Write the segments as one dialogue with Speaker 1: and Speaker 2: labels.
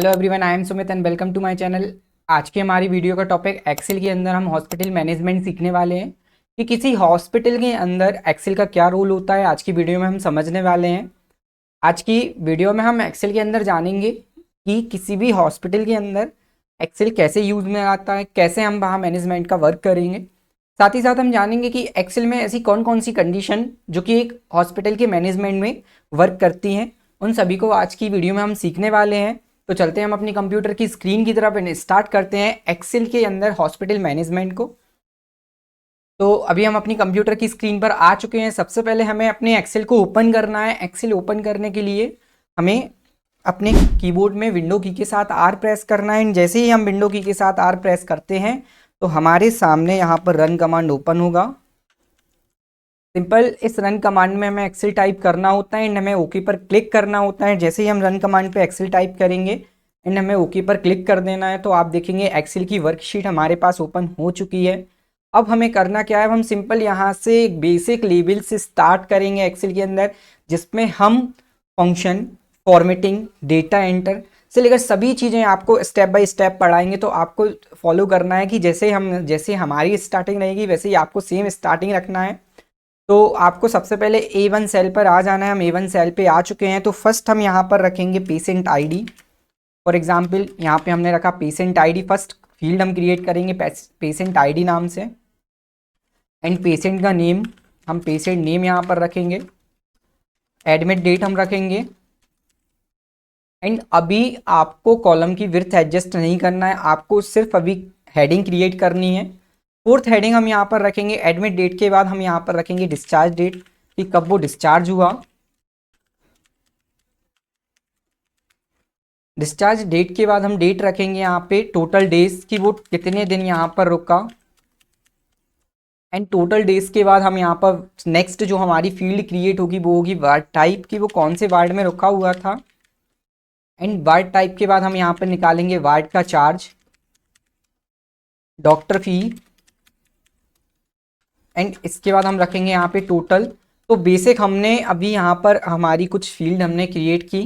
Speaker 1: Hello everyone, I am Sumit and welcome to my channel. आज की हमारी वीडियो का टॉपिक एक्सेल के अंदर हम हॉस्पिटल मैनेजमेंट सीखने वाले हैं कि किसी हॉस्पिटल के अंदर एक्सेल का क्या रोल होता है। आज की वीडियो में हम समझने वाले हैं। आज की वीडियो में हम एक्सेल के अंदर जानेंगे कि किसी भी हॉस्पिटल के अंदर एक्सेल कैसे यूज में आता है, कैसे हम वहाँ मैनेजमेंट का वर्क करेंगे। साथ ही साथ हम जानेंगे कि एक्सेल में ऐसी कौन कौन सी कंडीशन जो कि एक हॉस्पिटल के मैनेजमेंट में वर्क करती हैं, उन सभी को आज की वीडियो में हम सीखने वाले हैं। तो चलते हैं हम अपनी कंप्यूटर की स्क्रीन की तरफ स्टार्ट करते हैं एक्सेल के अंदर हॉस्पिटल मैनेजमेंट को। तो अभी हम अपनी कंप्यूटर की स्क्रीन पर आ चुके हैं। सबसे पहले हमें अपने एक्सेल को ओपन करना है। एक्सेल ओपन करने के लिए हमें अपने कीबोर्ड में विंडो की के साथ आर प्रेस करना है। जैसे ही हम विंडो की के साथ आर प्रेस करते हैं तो हमारे सामने यहाँ पर रन कमांड ओपन होगा। सिंपल इस रन कमांड में हमें एक्सेल टाइप करना होता है एंड हमें ओके पर क्लिक करना होता है। जैसे ही हम रन कमांड पे एक्सेल टाइप करेंगे एंड हमें ओके पर क्लिक कर देना है तो आप देखेंगे एक्सेल की वर्कशीट हमारे पास ओपन हो चुकी है। अब हमें करना क्या है, हम सिंपल यहाँ से एक बेसिक लेवल से स्टार्ट करेंगे एक्सेल के अंदर, जिसमें हम फंक्शन, फॉर्मेटिंग, डेटा एंटर से लेकर सभी चीज़ें आपको स्टेप बाय स्टेप पढ़ाएंगे। तो आपको फॉलो करना है कि जैसे हमारी स्टार्टिंग रहेगी वैसे ही आपको सेम स्टार्टिंग रखना है। तो आपको सबसे पहले A1 सेल पर आ जाना है। हम A1 सेल पे आ चुके हैं। तो फर्स्ट हम यहाँ पर रखेंगे पेशेंट आईडी। फॉर एग्जांपल यहाँ पे हमने रखा पेशेंट आईडी। फर्स्ट फील्ड हम क्रिएट करेंगे पेशेंट आईडी नाम से एंड पेशेंट का नेम हम पेशेंट नेम यहाँ पर रखेंगे। एडमिट डेट हम रखेंगे एंड अभी आपको कॉलम की विड्थ एडजस्ट नहीं करना है, आपको सिर्फ अभी हेडिंग क्रिएट करनी है। फोर्थ हेडिंग हम यहाँ पर रखेंगे एडमिट डेट के बाद हम यहाँ पर रखेंगे डिस्चार्ज डेट कि कब वो डिस्चार्ज हुआ। डिस्चार्ज डेट के बाद हम डेट रखेंगे यहाँ पे टोटल डेज कि वो कितने दिन यहाँ पर रुका। एंड टोटल डेज के बाद हम यहाँ पर नेक्स्ट जो हमारी फील्ड क्रिएट होगी वो होगी वार्ड टाइप की वो कौन से वार्ड में रुका हुआ था। एंड वार्ड टाइप के बाद हम यहाँ पर निकालेंगे वार्ड का चार्ज, डॉक्टर फी एंड इसके बाद हम रखेंगे यहाँ पे टोटल। तो बेसिक हमने अभी यहाँ पर हमारी कुछ फील्ड हमने क्रिएट की।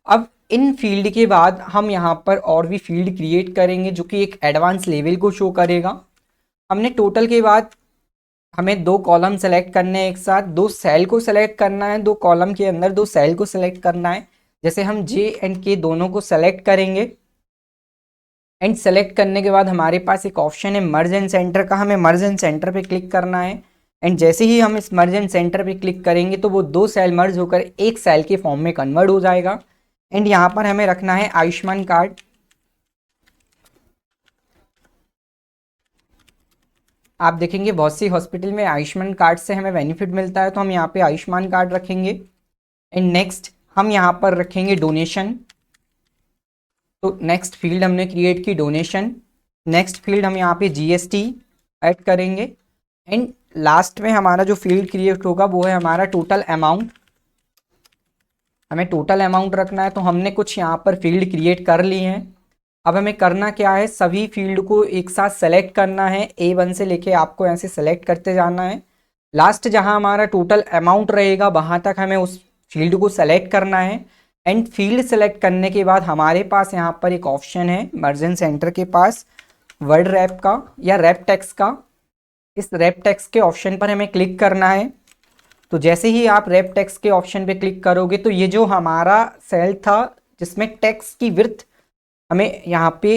Speaker 1: अब इन फील्ड के बाद हम यहाँ पर और भी फील्ड क्रिएट करेंगे जो कि एक एडवांस लेवल को शो करेगा। हमने टोटल के बाद हमें दो कॉलम सेलेक्ट करने हैं एक साथ, दो सेल को सेलेक्ट करना है, दो कॉलम के अंदर दो सेल को सेलेक्ट करना है। जैसे हम जे एंड के दोनों को सेलेक्ट करेंगे एंड सेलेक्ट करने के बाद हमारे पास एक ऑप्शन है मर्ज एंड सेंटर का। हमें मर्ज एंड सेंटर पे क्लिक करना है एंड जैसे ही हम इस मर्ज एंड सेंटर पे क्लिक करेंगे तो वो दो सेल मर्ज होकर एक सेल के फॉर्म में कन्वर्ट हो जाएगा। एंड यहाँ पर हमें रखना है आयुष्मान कार्ड। आप देखेंगे बहुत सी हॉस्पिटल में आयुष्मान कार्ड से हमें बेनिफिट मिलता है, तो हम यहाँ पे आयुष्मान कार्ड रखेंगे। एंड नेक्स्ट हम यहाँ पर रखेंगे डोनेशन। तो नेक्स्ट फील्ड हमने क्रिएट की डोनेशन। नेक्स्ट फील्ड हम यहाँ पे जीएसटी ऐड करेंगे एंड लास्ट में हमारा जो फील्ड क्रिएट होगा वो है हमारा टोटल अमाउंट। हमें टोटल अमाउंट रखना है। तो हमने कुछ यहाँ पर फील्ड क्रिएट कर ली हैं। अब हमें करना क्या है, सभी फील्ड को एक साथ सेलेक्ट करना है। A1 से लेके आपको ऐसे सेलेक्ट करते जाना है। लास्ट जहाँ हमारा टोटल अमाउंट रहेगा वहाँ तक हमें उस फील्ड को सेलेक्ट करना है। एंड फील्ड सेलेक्ट करने के बाद हमारे पास यहाँ पर एक ऑप्शन है मर्ज सेंटर के पास वर्ड रैप का या रैप टेक्स्ट का। इस रैप टेक्स्ट के ऑप्शन पर हमें क्लिक करना है। तो जैसे ही आप रैप टेक्स्ट के ऑप्शन पे क्लिक करोगे तो ये जो हमारा सेल था जिसमें टेक्स्ट की विड्थ हमें यहाँ पे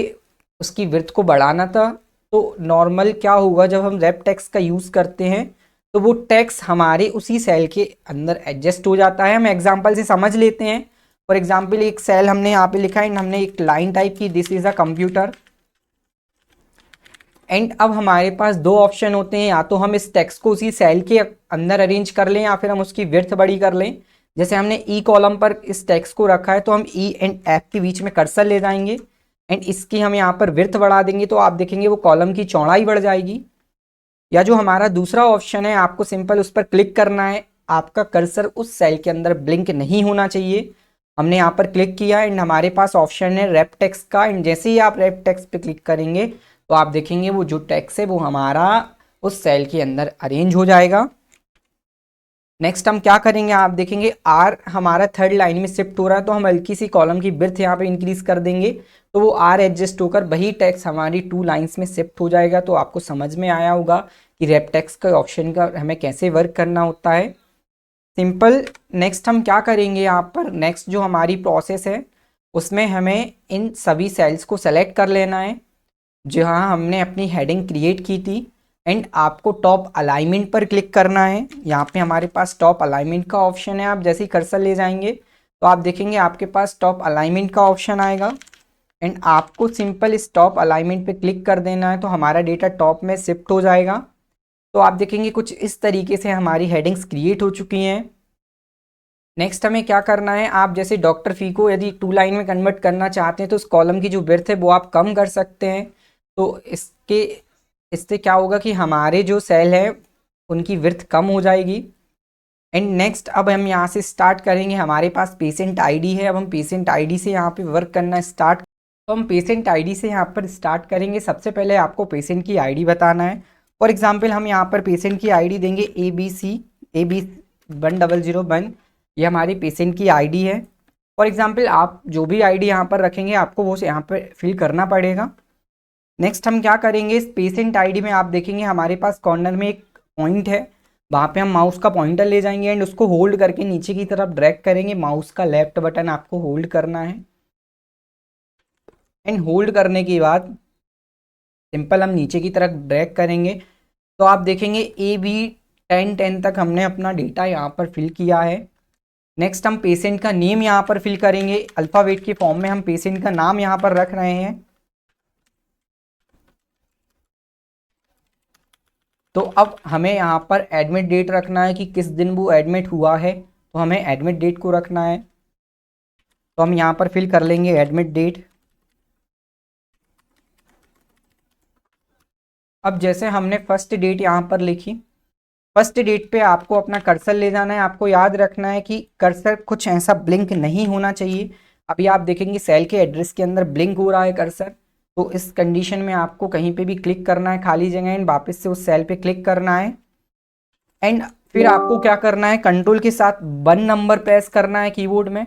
Speaker 1: उसकी विड्थ को बढ़ाना था, तो नॉर्मल क्या होगा जब हम रैप टेक्स्ट का यूज़ करते हैं तो वो टेक्स्ट हमारे उसी सेल के अंदर एडजस्ट हो जाता है। हम एग्जांपल से समझ लेते हैं। फॉर एग्जांपल एक सेल हमने यहाँ पे लिखा है, हमने एक लाइन टाइप की this is a computer. And अब हमारे पास दो ऑप्शन होते हैं, या तो हम इस टेक्स्ट को उसी सेल के अंदर अरेंज कर लें या फिर हम उसकी विड्थ बड़ी कर लें। जैसे हमने ई कॉलम पर इस टेक्स्ट को रखा है तो हम ई एंड एफ के बीच में कर्सर ले जाएंगे एंड इसकी हम यहाँ पर विड्थ बढ़ा देंगे तो आप देखेंगे वो कॉलम की चौड़ाई बढ़ जाएगी। या जो हमारा दूसरा ऑप्शन है, आपको सिंपल उस पर क्लिक करना है, आपका कर्सर उस सेल के अंदर ब्लिंक नहीं होना चाहिए। हमने यहाँ पर क्लिक किया एंड हमारे पास ऑप्शन है रैप टेक्स्ट का। एंड जैसे ही आप रैप टेक्स्ट पे क्लिक करेंगे तो आप देखेंगे वो जो टेक्स्ट है वो हमारा उस सेल के अंदर अरेंज हो जाएगा। नेक्स्ट हम क्या करेंगे, आप देखेंगे आर हमारा थर्ड लाइन में शिफ्ट हो रहा है, तो हम हल्की सी कॉलम की विड्थ यहाँ पे इंक्रीज कर देंगे, तो वो आर एडजस्ट होकर वही टेक्स्ट हमारी 2 लाइन्स में शिफ्ट हो जाएगा। तो आपको समझ में आया होगा कि रैप टेक्स्ट का ऑप्शन का हमें कैसे वर्क करना होता है, सिंपल। नेक्स्ट हम क्या करेंगे यहाँ पर, नेक्स्ट जो हमारी प्रोसेस है उसमें हमें इन सभी सेल्स को सेलेक्ट कर लेना है जहाँ हमने अपनी हेडिंग क्रिएट की थी, एंड आपको टॉप अलाइनमेंट पर क्लिक करना है। यहाँ पे हमारे पास टॉप अलाइनमेंट का ऑप्शन है, आप जैसे ही कर्सर ले जाएंगे तो आप देखेंगे आपके पास टॉप अलाइनमेंट का ऑप्शन आएगा, एंड आपको सिंपल इस टॉप अलाइनमेंट पे क्लिक कर देना है, तो हमारा डेटा टॉप में शिफ्ट हो जाएगा। तो आप देखेंगे कुछ इस तरीके से हमारी हेडिंग्स क्रिएट हो चुकी हैं। नेक्स्ट हमें क्या करना है, आप जैसे डॉक्टर फी को यदि 2 लाइन में कन्वर्ट करना चाहते हैं तो उस कॉलम की जो विड्थ है वो आप कम कर सकते हैं। तो इससे क्या होगा कि हमारे जो सेल है उनकी विड्थ कम हो जाएगी। एंड नेक्स्ट अब हम यहाँ से स्टार्ट करेंगे, हमारे पास पेशेंट आईडी है, अब हम पेशेंट आईडी से यहाँ पे वर्क करना स्टार्ट। तो हम पेशेंट आईडी से यहाँ पर स्टार्ट करेंगे। सबसे पहले आपको पेशेंट की आईडी बताना है। फॉर एग्जांपल हम यहाँ पर पेशेंट की आईडी देंगे AB 1001, ये हमारी पेशेंट की आईडी है। फॉर एग्जांपल आप जो भी आईडी यहाँ पर रखेंगे आपको वो यहाँ पर फिल करना पड़ेगा। नेक्स्ट हम क्या करेंगे, इस पेशेंट आईडी में आप देखेंगे हमारे पास कॉर्नर में एक पॉइंट है, वहाँ पे हम माउस का पॉइंटर ले जाएंगे एंड उसको होल्ड करके नीचे की तरफ ड्रैग करेंगे। माउस का लेफ्ट बटन आपको होल्ड करना है, एंड होल्ड करने के बाद सिंपल हम नीचे की तरफ ड्रैग करेंगे तो आप देखेंगे AB 1010 तक हमने अपना डेटा यहाँ पर फिल किया है। नेक्स्ट हम पेशेंट का नेम यहाँ पर फिल करेंगे, अल्फ़ाबेट के फॉर्म में हम पेशेंट का नाम यहाँ पर रख रहे हैं। तो अब हमें यहाँ पर एडमिट डेट रखना है कि किस दिन वो एडमिट हुआ है, तो हमें एडमिट डेट को रखना है। तो हम यहाँ पर फिल कर लेंगे एडमिट डेट। अब जैसे हमने फर्स्ट डेट यहाँ पर लिखी, फर्स्ट डेट पे आपको अपना कर्सर ले जाना है। आपको याद रखना है कि कर्सर कुछ ऐसा ब्लिंक नहीं होना चाहिए। अभी आप देखेंगे सेल के एड्रेस के अंदर ब्लिंक हो रहा है कर्सर, तो इस कंडीशन में आपको कहीं पे भी क्लिक करना है खाली जगह एंड वापस से उस सेल पे क्लिक करना है। एंड फिर आपको क्या करना है, कंट्रोल के साथ 1 नंबर प्रेस करना है कीबोर्ड में।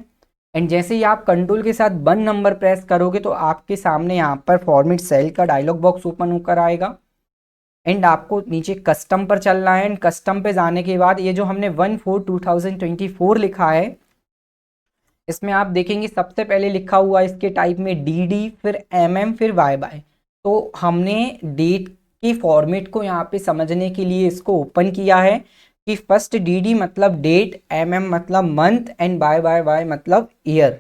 Speaker 1: एंड जैसे ही आप कंट्रोल के साथ 1 नंबर प्रेस करोगे तो आपके सामने यहाँ पर फॉर्मेट सेल का डायलॉग बॉक्स ओपन होकर आएगा। एंड आपको नीचे कस्टम पर चलना है, एंड कस्टम पे जाने के बाद ये जो हमने 1/4/2024 लिखा है, इसमें आप देखेंगे सबसे पहले लिखा हुआ है इसके टाइप में DD, फिर MM, फिर YY। तो हमने डेट की फॉर्मेट को यहाँ पे समझने के लिए इसको ओपन किया है कि फर्स्ट DD मतलब डेट, MM मतलब मंथ, एंड YY मतलब ईयर।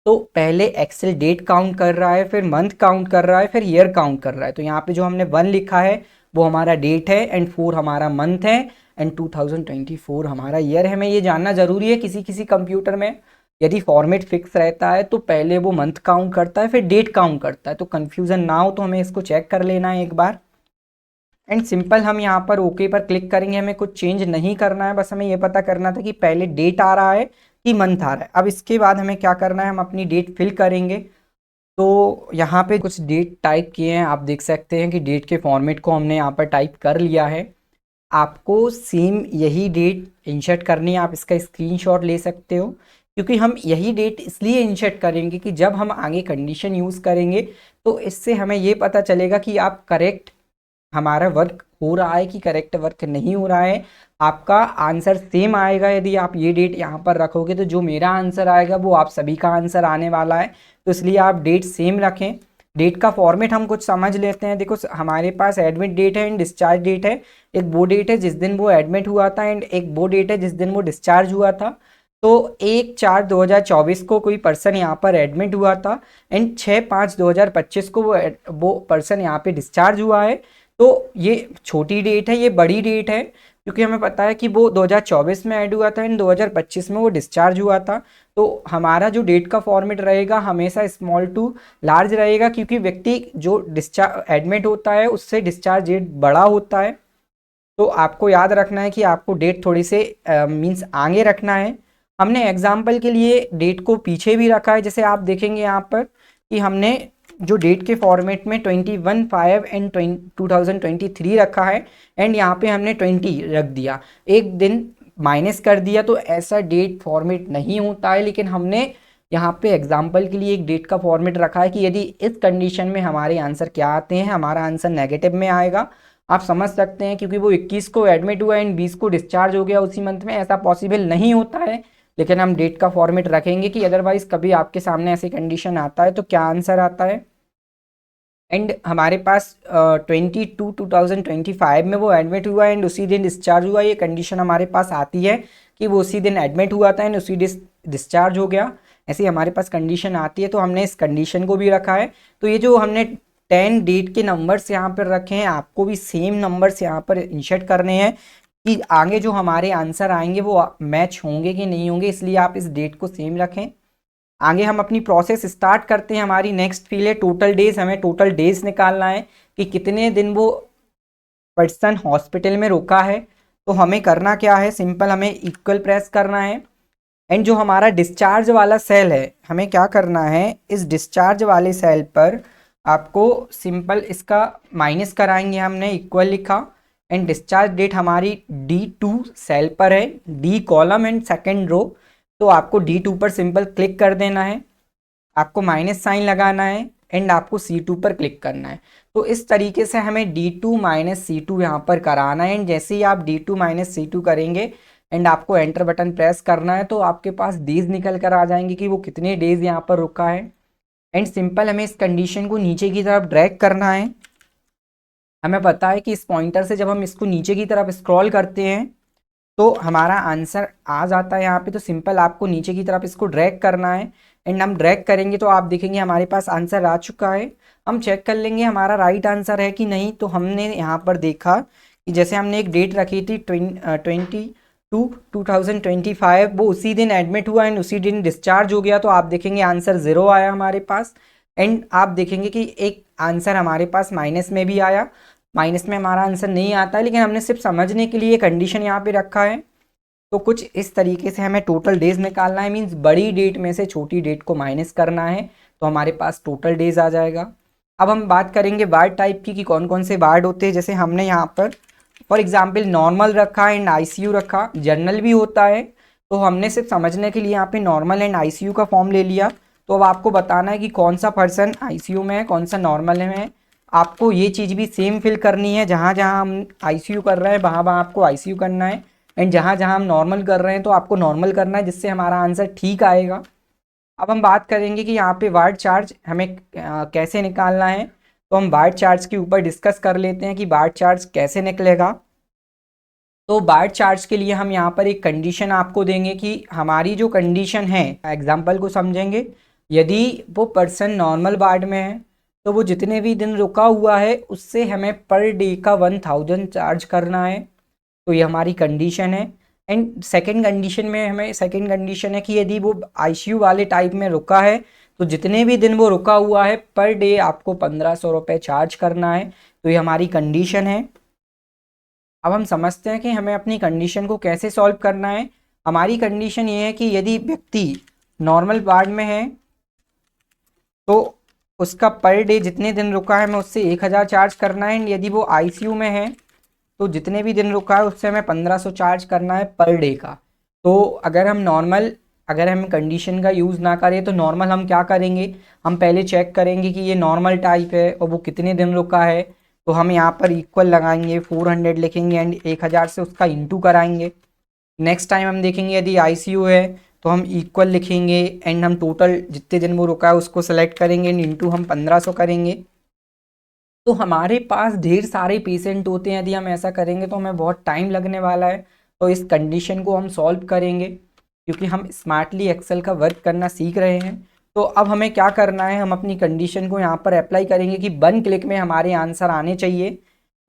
Speaker 1: तो पहले एक्सेल डेट काउंट कर रहा है, फिर मंथ काउंट कर रहा है, फिर ईयर काउंट कर रहा है। तो यहाँ पे जो हमने 1 लिखा है वो हमारा डेट है, एंड 4 हमारा मंथ है, एंड 2024 हमारा ईयर है। हमें ये जानना जरूरी है, किसी किसी कंप्यूटर में यदि फॉर्मेट फिक्स रहता है तो पहले वो मंथ काउंट करता है फिर डेट काउंट करता है, तो कन्फ्यूज़न ना हो तो हमें इसको चेक कर लेना है एक बार। एंड सिंपल हम यहाँ पर ओके पर क्लिक करेंगे। हमें कुछ चेंज नहीं करना है, बस हमें ये पता करना था कि पहले डेट आ रहा है कि मंथ आ रहा है। अब इसके बाद हमें क्या करना है, हम अपनी डेट फिल करेंगे। तो यहाँ पे कुछ डेट टाइप किए हैं, आप देख सकते हैं कि डेट के फॉर्मेट को हमने यहाँ पर टाइप कर लिया है। आपको सेम यही डेट इंसर्ट करनी है, आप इसका स्क्रीनशॉट ले सकते हो, क्योंकि हम यही डेट इसलिए इंसर्ट करेंगे कि जब हम आगे कंडीशन यूज़ करेंगे तो इससे हमें ये पता चलेगा कि आप करेक्ट हमारा वर्क हो रहा है कि करेक्ट वर्क नहीं हो रहा है। आपका आंसर सेम आएगा यदि आप ये डेट यहाँ पर रखोगे, तो जो मेरा आंसर आएगा वो आप सभी का आंसर आने वाला है। तो इसलिए आप डेट सेम रखें। डेट का फॉर्मेट हम कुछ समझ लेते हैं। देखो हमारे पास एडमिट डेट है एंड डिस्चार्ज डेट है। एक वो डेट है जिस दिन वो एडमिट हुआ था एंड एक वो डेट है जिस दिन वो डिस्चार्ज हुआ था। तो 1/4/2024 को कोई पर्सन यहाँ पर एडमिट हुआ था एंड 6/5/2025 को वो पर्सन यहाँ पे डिस्चार्ज हुआ है। तो ये छोटी डेट है, ये बड़ी डेट है, क्योंकि हमें पता है कि वो 2024 में ऐड हुआ था एंड 2025 में वो डिस्चार्ज हुआ था। तो हमारा जो डेट का फॉर्मेट रहेगा हमेशा स्मॉल टू लार्ज रहेगा, क्योंकि व्यक्ति जो डिस्चार्ज एडमिट होता है उससे डिस्चार्ज डेट बड़ा होता है। तो आपको याद रखना है कि आपको डेट थोड़ी से मीन्स आगे रखना है। हमने एग्जाम्पल के लिए डेट को पीछे भी रखा है। जैसे आप देखेंगे यहाँ पर कि हमने जो डेट के फॉर्मेट में 21/5 एंड 2023 रखा है एंड यहाँ पे हमने 20 रख दिया। एक दिन माइनस कर दिया तो ऐसा डेट फॉर्मेट नहीं होता है, लेकिन हमने यहाँ पे एग्जाम्पल के लिए एक डेट का फॉर्मेट रखा है कि यदि इस कंडीशन में हमारे आंसर क्या आते हैं, हमारा आंसर नेगेटिव में आएगा। आप समझ सकते हैं क्योंकि वो 21 को एडमिट हुआ एंड 20 को डिस्चार्ज हो गया उसी मंथ में, ऐसा पॉसिबल नहीं होता है, लेकिन हम डेट का फॉर्मेट रखेंगे कि अदरवाइज कभी आपके सामने ऐसी कंडीशन आता है तो क्या आंसर आता है। एंड हमारे पास 2025 में वो एडमिट हुआ एंड उसी दिन डिस्चार्ज हुआ, ये कंडीशन हमारे पास आती है कि वो उसी दिन एडमिट हुआ था एंड उसी डिस्चार्ज हो गया, ऐसी हमारे पास कंडीशन आती है, तो हमने इस कंडीशन को भी रखा है। तो ये जो हमने 10 डेट के नंबर्स यहाँ पर रखे हैं, आपको भी सेम नंबर्स यहाँ पर इंसर्ट करने हैं कि आगे जो हमारे आंसर आएंगे वो मैच होंगे कि नहीं होंगे, इसलिए आप इस डेट को सेम रखें। आगे हम अपनी प्रोसेस स्टार्ट करते हैं। हमारी नेक्स्ट फील्ड है टोटल डेज। हमें टोटल डेज निकालना है कि कितने दिन वो पर्सन हॉस्पिटल में रुका है। तो हमें करना क्या है, सिंपल हमें इक्वल प्रेस करना है एंड जो हमारा डिस्चार्ज वाला सेल है, हमें क्या करना है, इस डिस्चार्ज वाले सेल पर आपको सिंपल इसका माइनस कराएंगे, हमने इक्वल लिखा एंड डिस्चार्ज डेट हमारी D2 सेल पर है, D column and second row, तो आपको D2 पर सिंपल क्लिक कर देना है, आपको माइनस साइन लगाना है एंड आपको C2 पर क्लिक करना है। तो इस तरीके से हमें D2 माइनस C2 यहाँ पर कराना है एंड जैसे ही आप D2 माइनस C2 करेंगे एंड आपको एंटर बटन प्रेस करना है तो आपके पास डेज निकल कर आ जाएंगे कि वो कितने डेज यहाँ पर रुका है। एंड सिंपल हमें इस कंडीशन को नीचे की तरफ ड्रैग करना है। हमें पता है कि इस पॉइंटर से जब हम इसको नीचे की तरफ स्क्रॉल करते हैं तो हमारा आंसर आ जाता है यहाँ पे। तो सिंपल आपको नीचे की तरफ इसको ड्रैग करना है एंड हम ड्रैग करेंगे तो आप देखेंगे हमारे पास आंसर आ चुका है। हम चेक कर लेंगे हमारा राइट आंसर है कि नहीं। तो हमने यहाँ पर देखा कि जैसे हमने एक डेट रखी थी 2025, वो उसी दिन एडमिट हुआ एंड उसी दिन डिस्चार्ज हो गया, तो आप देखेंगे आंसर 0 आया हमारे पास। एंड आप देखेंगे कि एक आंसर हमारे पास माइनस में भी आया, माइनस में हमारा आंसर नहीं आता है, लेकिन हमने सिर्फ समझने के लिए कंडीशन यहाँ पे रखा है। तो कुछ इस तरीके से हमें टोटल डेज निकालना है, मीन्स बड़ी डेट में से छोटी डेट को माइनस करना है, तो हमारे पास टोटल डेज आ जाएगा। अब हम बात करेंगे वार्ड टाइप की कि कौन कौन से वार्ड होते हैं। जैसे हमने यहाँ पर फॉर एग्जाम्पल नॉर्मल रखा एंड ICU रखा, जनरल भी होता है, तो हमने सिर्फ समझने के लिए यहाँ पे नॉर्मल एंड ICU का फॉर्म ले लिया। तो अब आपको बताना है कि कौन सा पर्सन ICU में है, कौन सा नॉर्मल में है। आपको ये चीज़ भी सेम फिल करनी है, जहाँ जहाँ हम ICU कर रहे हैं वहाँ वहाँ आपको ICU करना है एंड जहाँ जहाँ हम नॉर्मल कर रहे हैं तो आपको नॉर्मल करना है, जिससे हमारा आंसर ठीक आएगा। अब हम बात करेंगे कि यहाँ पे वार्ड चार्ज हमें कैसे निकालना है। तो हम वार्ड चार्ज के ऊपर डिस्कस कर लेते हैं कि वार्ड चार्ज कैसे निकलेगा। तो वार्ड चार्ज के लिए हम यहाँ पर एक कंडीशन आपको देंगे कि हमारी जो कंडीशन है, एग्जाम्पल को समझेंगे। यदि वो पर्सन नॉर्मल वार्ड में है तो वो जितने भी दिन रुका हुआ है उससे हमें पर डे का 1000 चार्ज करना है। तो ये हमारी कंडीशन है। एंड सेकंड कंडीशन में हमें सेकंड कंडीशन है कि यदि वो ICU वाले टाइप में रुका है तो जितने भी दिन वो रुका हुआ है पर डे आपको 1500 रुपये चार्ज करना है। तो ये हमारी कंडीशन है। अब हम समझते हैं कि हमें अपनी कंडीशन को कैसे सॉल्व करना है। हमारी कंडीशन ये है कि यदि व्यक्ति नॉर्मल वार्ड में है तो उसका पर डे जितने दिन रुका है हमें उससे 1000 चार्ज करना है। यदि वो ICU में है तो जितने भी दिन रुका है उससे हमें 1500 चार्ज करना है पर डे का। तो अगर हम कंडीशन का यूज़ ना करें तो नॉर्मल हम क्या करेंगे, हम पहले चेक करेंगे कि ये नॉर्मल टाइप है और वो कितने दिन रुका है। तो हम यहाँ पर इक्वल लगाएंगे, 400 लिखेंगे एंड 1000 से उसका इंटू कराएंगे। नेक्स्ट टाइम हम देखेंगे यदि ICU है तो हम इक्वल लिखेंगे एंड हम टोटल जितने दिन वो रुका है उसको सेलेक्ट करेंगे एंड इंटू हम 1500 करेंगे। तो हमारे पास ढेर सारे पेशेंट होते हैं, यदि हम ऐसा करेंगे तो हमें बहुत टाइम लगने वाला है। तो इस कंडीशन को हम सॉल्व करेंगे क्योंकि हम स्मार्टली एक्सेल का वर्क करना सीख रहे हैं। तो अब हमें क्या करना है, हम अपनी कंडीशन को यहाँ पर अप्लाई करेंगे कि 1 क्लिक में हमारे आंसर आने चाहिए।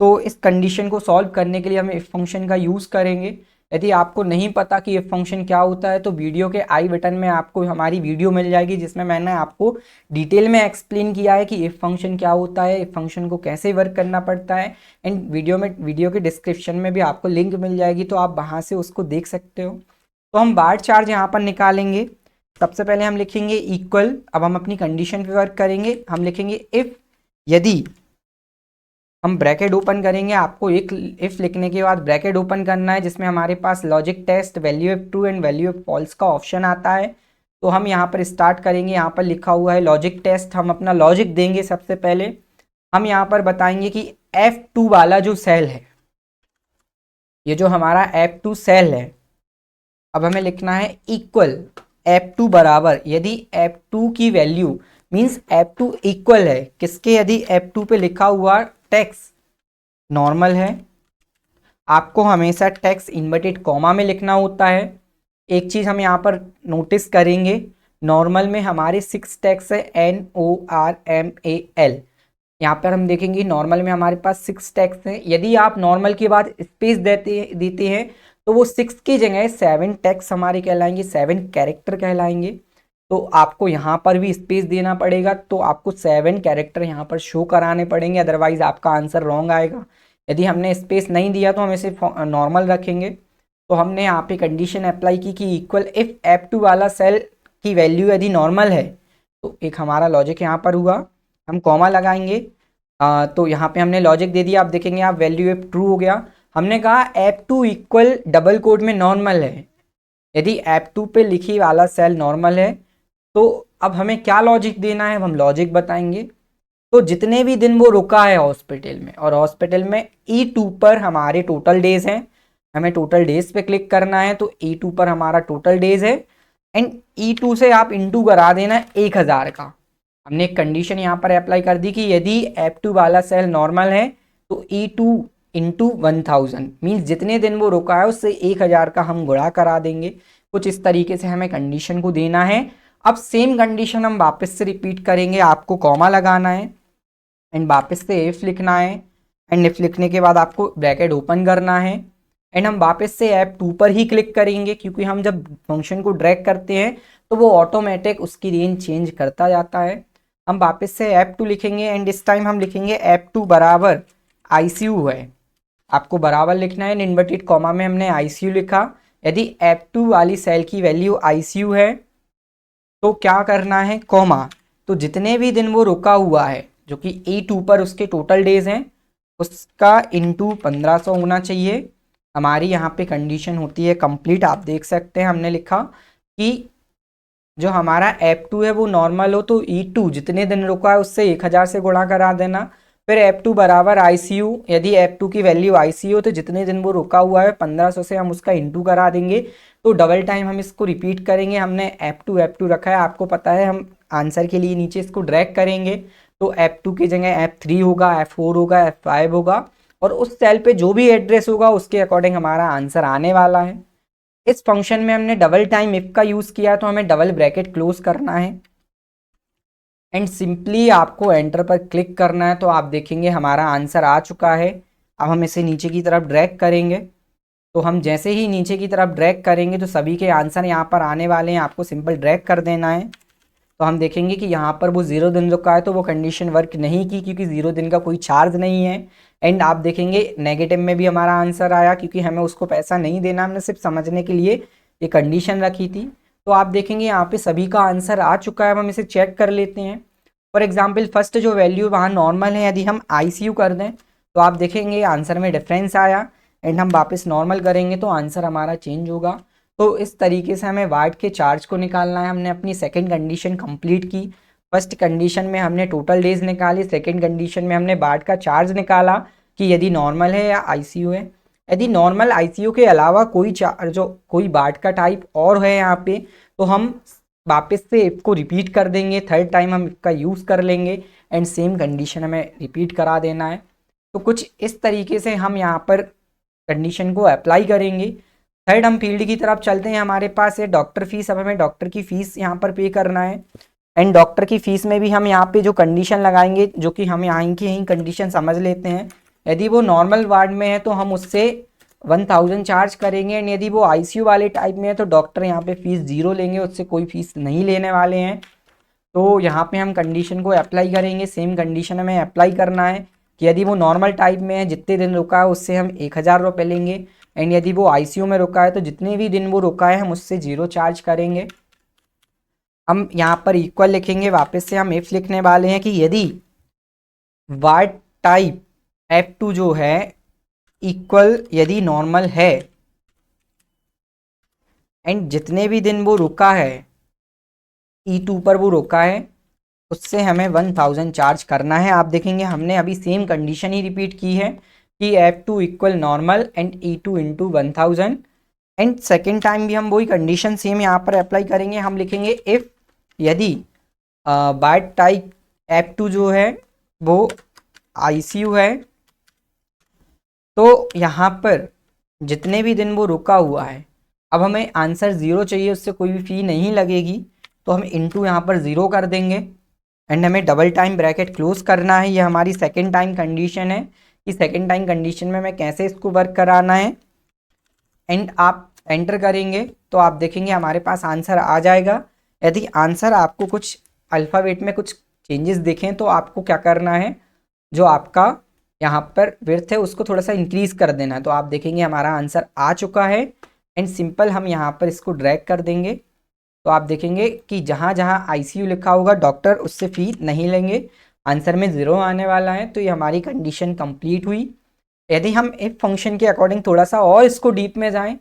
Speaker 1: तो इस कंडीशन को सॉल्व करने के लिए हम इफ फंक्शन का यूज़ करेंगे। यदि आपको नहीं पता कि इफ फंक्शन क्या होता है तो वीडियो के आई बटन में आपको हमारी वीडियो मिल जाएगी जिसमें मैंने आपको डिटेल में एक्सप्लेन किया है कि इफ फंक्शन क्या होता है, इफ फंक्शन को कैसे वर्क करना पड़ता है। एंड वीडियो के डिस्क्रिप्शन में भी आपको लिंक मिल जाएगी, तो आप वहाँ से उसको देख सकते हो। तो हम वार्ड चार्ज यहाँ पर निकालेंगे। सबसे पहले हम लिखेंगे इक्वल। अब हम अपनी कंडीशन पे वर्क करेंगे। हम लिखेंगे इफ़, यदि हम ब्रैकेट ओपन करेंगे, आपको एक इफ लिखने के बाद ब्रैकेट ओपन करना है जिसमें हमारे पास logic test, value of true and value of false का ऑप्शन आता है। तो हम यहाँ पर स्टार्ट करेंगे, यहाँ पर लिखा हुआ है लॉजिक टेस्ट, हम अपना लॉजिक देंगे। सबसे पहले हम यहाँ पर बताएंगे कि F2 वाला जो सेल है, ये जो हमारा F2 सेल है, अब हमें लिखना है इक्वल F2 बराबर, यदि F2 की वैल्यू मीन्स F2 इक्वल है किसके, यदि F2 पे लिखा हुआ टेक्स्ट नॉर्मल है, आपको हमेशा टेक्स्ट इन्वर्टेड कॉमा में लिखना होता है। एक चीज़ हम यहाँ पर नोटिस करेंगे, नॉर्मल में हमारे 6 टेक्स्ट है NORMAL, यहाँ पर हम देखेंगे नॉर्मल में हमारे पास 6 टेक्स्ट हैं। यदि आप नॉर्मल के बाद स्पेस देते हैं तो वो 6 की जगह 7 टेक्स्ट हमारे कहलाएंगे, 7 कैरेक्टर कहलाएंगे। तो आपको यहाँ पर भी स्पेस देना पड़ेगा, तो आपको 7 कैरेक्टर यहाँ पर शो कराने पड़ेंगे, अदरवाइज आपका आंसर रॉन्ग आएगा। यदि हमने स्पेस नहीं दिया तो हम इसे नॉर्मल रखेंगे। तो हमने यहाँ पे कंडीशन अप्लाई की कि इक्वल इफ F2 वाला सेल की वैल्यू यदि नॉर्मल है, तो एक हमारा लॉजिक यहाँ पर हुआ, हम कॉमा लगाएंगे। तो यहाँ पे हमने लॉजिक दे दिया, आप देखेंगे आप वैल्यू एफ ट्रू हो गया। हमने कहा F2 इक्वल डबल कोड में नॉर्मल है, यदि F2 पे लिखी वाला सेल नॉर्मल है तो अब हमें क्या लॉजिक देना है, हम लॉजिक बताएंगे। तो जितने भी दिन वो रुका है हॉस्पिटल में, और हॉस्पिटल में E2 पर हमारे टोटल डेज हैं, हमें टोटल डेज पे क्लिक करना है। तो E2 पर हमारा टोटल डेज है एंड E2 से आप इंटू करा देना 1000 का। हमने एक कंडीशन यहाँ पर अप्लाई कर दी कि यदि F2 वाला सेल नॉर्मल है तो E2 इंटू 1000 मीन्स जितने दिन वो रुका है उससे 1000 का हम गुणा करा देंगे। कुछ इस तरीके से हमें कंडीशन को देना है। अब सेम कंडीशन हम वापस से रिपीट करेंगे, आपको कॉमा लगाना है एंड वापस से इफ लिखना है एंड इफ लिखने के बाद आपको ब्रैकेट ओपन करना है एंड हम वापस से F2 पर ही क्लिक करेंगे, क्योंकि हम जब फंक्शन को ड्रैग करते हैं तो वो ऑटोमेटिक उसकी रेंज चेंज करता जाता है। हम वापस से F2 लिखेंगे एंड इस टाइम हम लिखेंगे F2 बराबर ICU है, आपको बराबर लिखना है। इन्वर्टेड कॉमा में हमने ICU लिखा। यदि F2 वाली सेल की वैल्यू ICU है तो क्या करना है, कॉमा, तो जितने भी दिन वो रुका हुआ है जो कि E2 पर उसके टोटल डेज हैं उसका इंटू 1500 होना चाहिए। हमारी यहाँ पे कंडीशन होती है कंप्लीट। आप देख सकते हैं हमने लिखा कि जो हमारा F2 है वो नॉर्मल हो तो E2 जितने दिन रुका है उससे 1000 से गुणा करा देना। फिर F2 बराबर ICU, यदि F2 की वैल्यू ICU हो तो जितने दिन वो रुका हुआ है 1500 से हम उसका इंटू करा देंगे। तो डबल टाइम हम इसको रिपीट करेंगे। हमने F2 रखा है, आपको पता है, हम आंसर के लिए नीचे इसको ड्रैग करेंगे तो F2 की जगह F3 होगा, F4 होगा, F5 होगा और उस सेल पे जो भी एड्रेस होगा उसके अकॉर्डिंग हमारा आंसर आने वाला है। इस फंक्शन में हमने डबल टाइम इफ का यूज़ किया तो हमें डबल ब्रैकेट क्लोज करना है एंड सिंपली आपको एंटर पर क्लिक करना है। तो आप देखेंगे हमारा आंसर आ चुका है। अब हम इसे नीचे की तरफ ड्रैग करेंगे, तो हम जैसे ही नीचे की तरफ ड्रैग करेंगे तो सभी के आंसर यहाँ पर आने वाले हैं, आपको सिंपल ड्रैग कर देना है। तो हम देखेंगे कि यहाँ पर वो 0 दिन रुका है तो वो कंडीशन वर्क नहीं की, क्योंकि 0 दिन का कोई चार्ज नहीं है। एंड आप देखेंगे नेगेटिव में भी हमारा आंसर आया, क्योंकि हमें उसको पैसा नहीं देना, हमने सिर्फ समझने के लिए ये कंडीशन रखी थी। तो आप देखेंगे यहाँ पे सभी का आंसर आ चुका है। अब हम इसे चेक कर लेते हैं। फॉर एग्जाम्पल फर्स्ट जो वैल्यू वहाँ नॉर्मल है, यदि हम ICU कर दें तो आप देखेंगे आंसर में डिफरेंस आया एंड हम वापस नॉर्मल करेंगे तो आंसर हमारा चेंज होगा। तो इस तरीके से हमें वाट के चार्ज को निकालना है। हमने अपनी सेकंड कंडीशन कंप्लीट की। फर्स्ट कंडीशन में हमने टोटल डेज निकाली, सेकंड कंडीशन में हमने वाट का चार्ज निकाला कि यदि नॉर्मल है या ICU है। यदि नॉर्मल ICU के अलावा कोई चार्ज, कोई वाट का टाइप और है यहाँ पे, तो हम वापस से इफ को रिपीट कर देंगे, थर्ड टाइम हम इसका यूज़ कर लेंगे एंड सेम कंडीशन हमें रिपीट करा देना है। तो कुछ इस तरीके से हम यहाँ पर कंडीशन को अप्लाई करेंगे। थर्ड हम फील्ड की तरफ चलते हैं। हमारे पास है डॉक्टर फीस। अब हमें डॉक्टर की फ़ीस यहाँ पर पे करना है एंड डॉक्टर की फ़ीस में भी हम यहाँ पे जो कंडीशन लगाएंगे, जो कि हम यहाँ की यही कंडीशन समझ लेते हैं। यदि वो नॉर्मल वार्ड में है तो हम उससे 1000 चार्ज करेंगे एंड यदि वो ICU वाले टाइप में है तो डॉक्टर यहाँ पे फ़ीस 0 लेंगे, उससे कोई फ़ीस नहीं लेने वाले हैं। तो यहाँ पे हम कंडीशन को अप्लाई करेंगे। सेम कंडीशन हमें अप्लाई करना है कि यदि वो नॉर्मल टाइप में है, जितने दिन रुका है उससे हम 1000 रुपये लेंगे एंड यदि वो ICU में रुका है तो जितने भी दिन वो रुका है हम उससे 0 चार्ज करेंगे। हम यहाँ पर इक्वल लिखेंगे, वापस से हम इफ लिखने वाले हैं कि यदि वार्ड टाइप F2 जो है इक्वल यदि नॉर्मल है एंड जितने भी दिन वो रुका है E2 पर वो रुका है उससे हमें 1000 चार्ज करना है। आप देखेंगे हमने अभी सेम कंडीशन ही रिपीट की है कि F2 equal normal and E2 into 1000 and second time भी हम वही कंडीशन सेम यहाँ पर अप्लाई करेंगे। हम लिखेंगे इफ़ यदि बाट टाइप F2 जो है वो ICU है तो यहाँ पर जितने भी दिन वो रुका हुआ है, अब हमें आंसर 0 चाहिए, उससे कोई भी फी नहीं लगेगी, तो हम इंटू यहाँ पर 0 कर देंगे एंड हमें डबल टाइम ब्रैकेट क्लोज करना है। ये हमारी सेकेंड टाइम कंडीशन है कि सेकेंड टाइम कंडीशन में हमें कैसे इसको वर्क कराना है एंड आप एंटर करेंगे तो आप देखेंगे हमारे पास आंसर आ जाएगा। यदि आंसर आपको कुछ अल्फ़ाबेट में कुछ चेंजेस दिखें तो आपको क्या करना है, जो आपका यहाँ पर विड्थ है उसको थोड़ा सा इंक्रीज कर देना है। तो आप देखेंगे हमारा आंसर आ चुका है एंड सिंपल हम यहाँ पर इसको ड्रैग कर देंगे तो आप देखेंगे कि जहाँ जहाँ ICU लिखा होगा डॉक्टर उससे फी नहीं लेंगे, आंसर में 0 आने वाला है। तो ये हमारी कंडीशन कंप्लीट हुई। यदि हम इफ फंक्शन के अकॉर्डिंग थोड़ा सा और इसको डीप में जाएं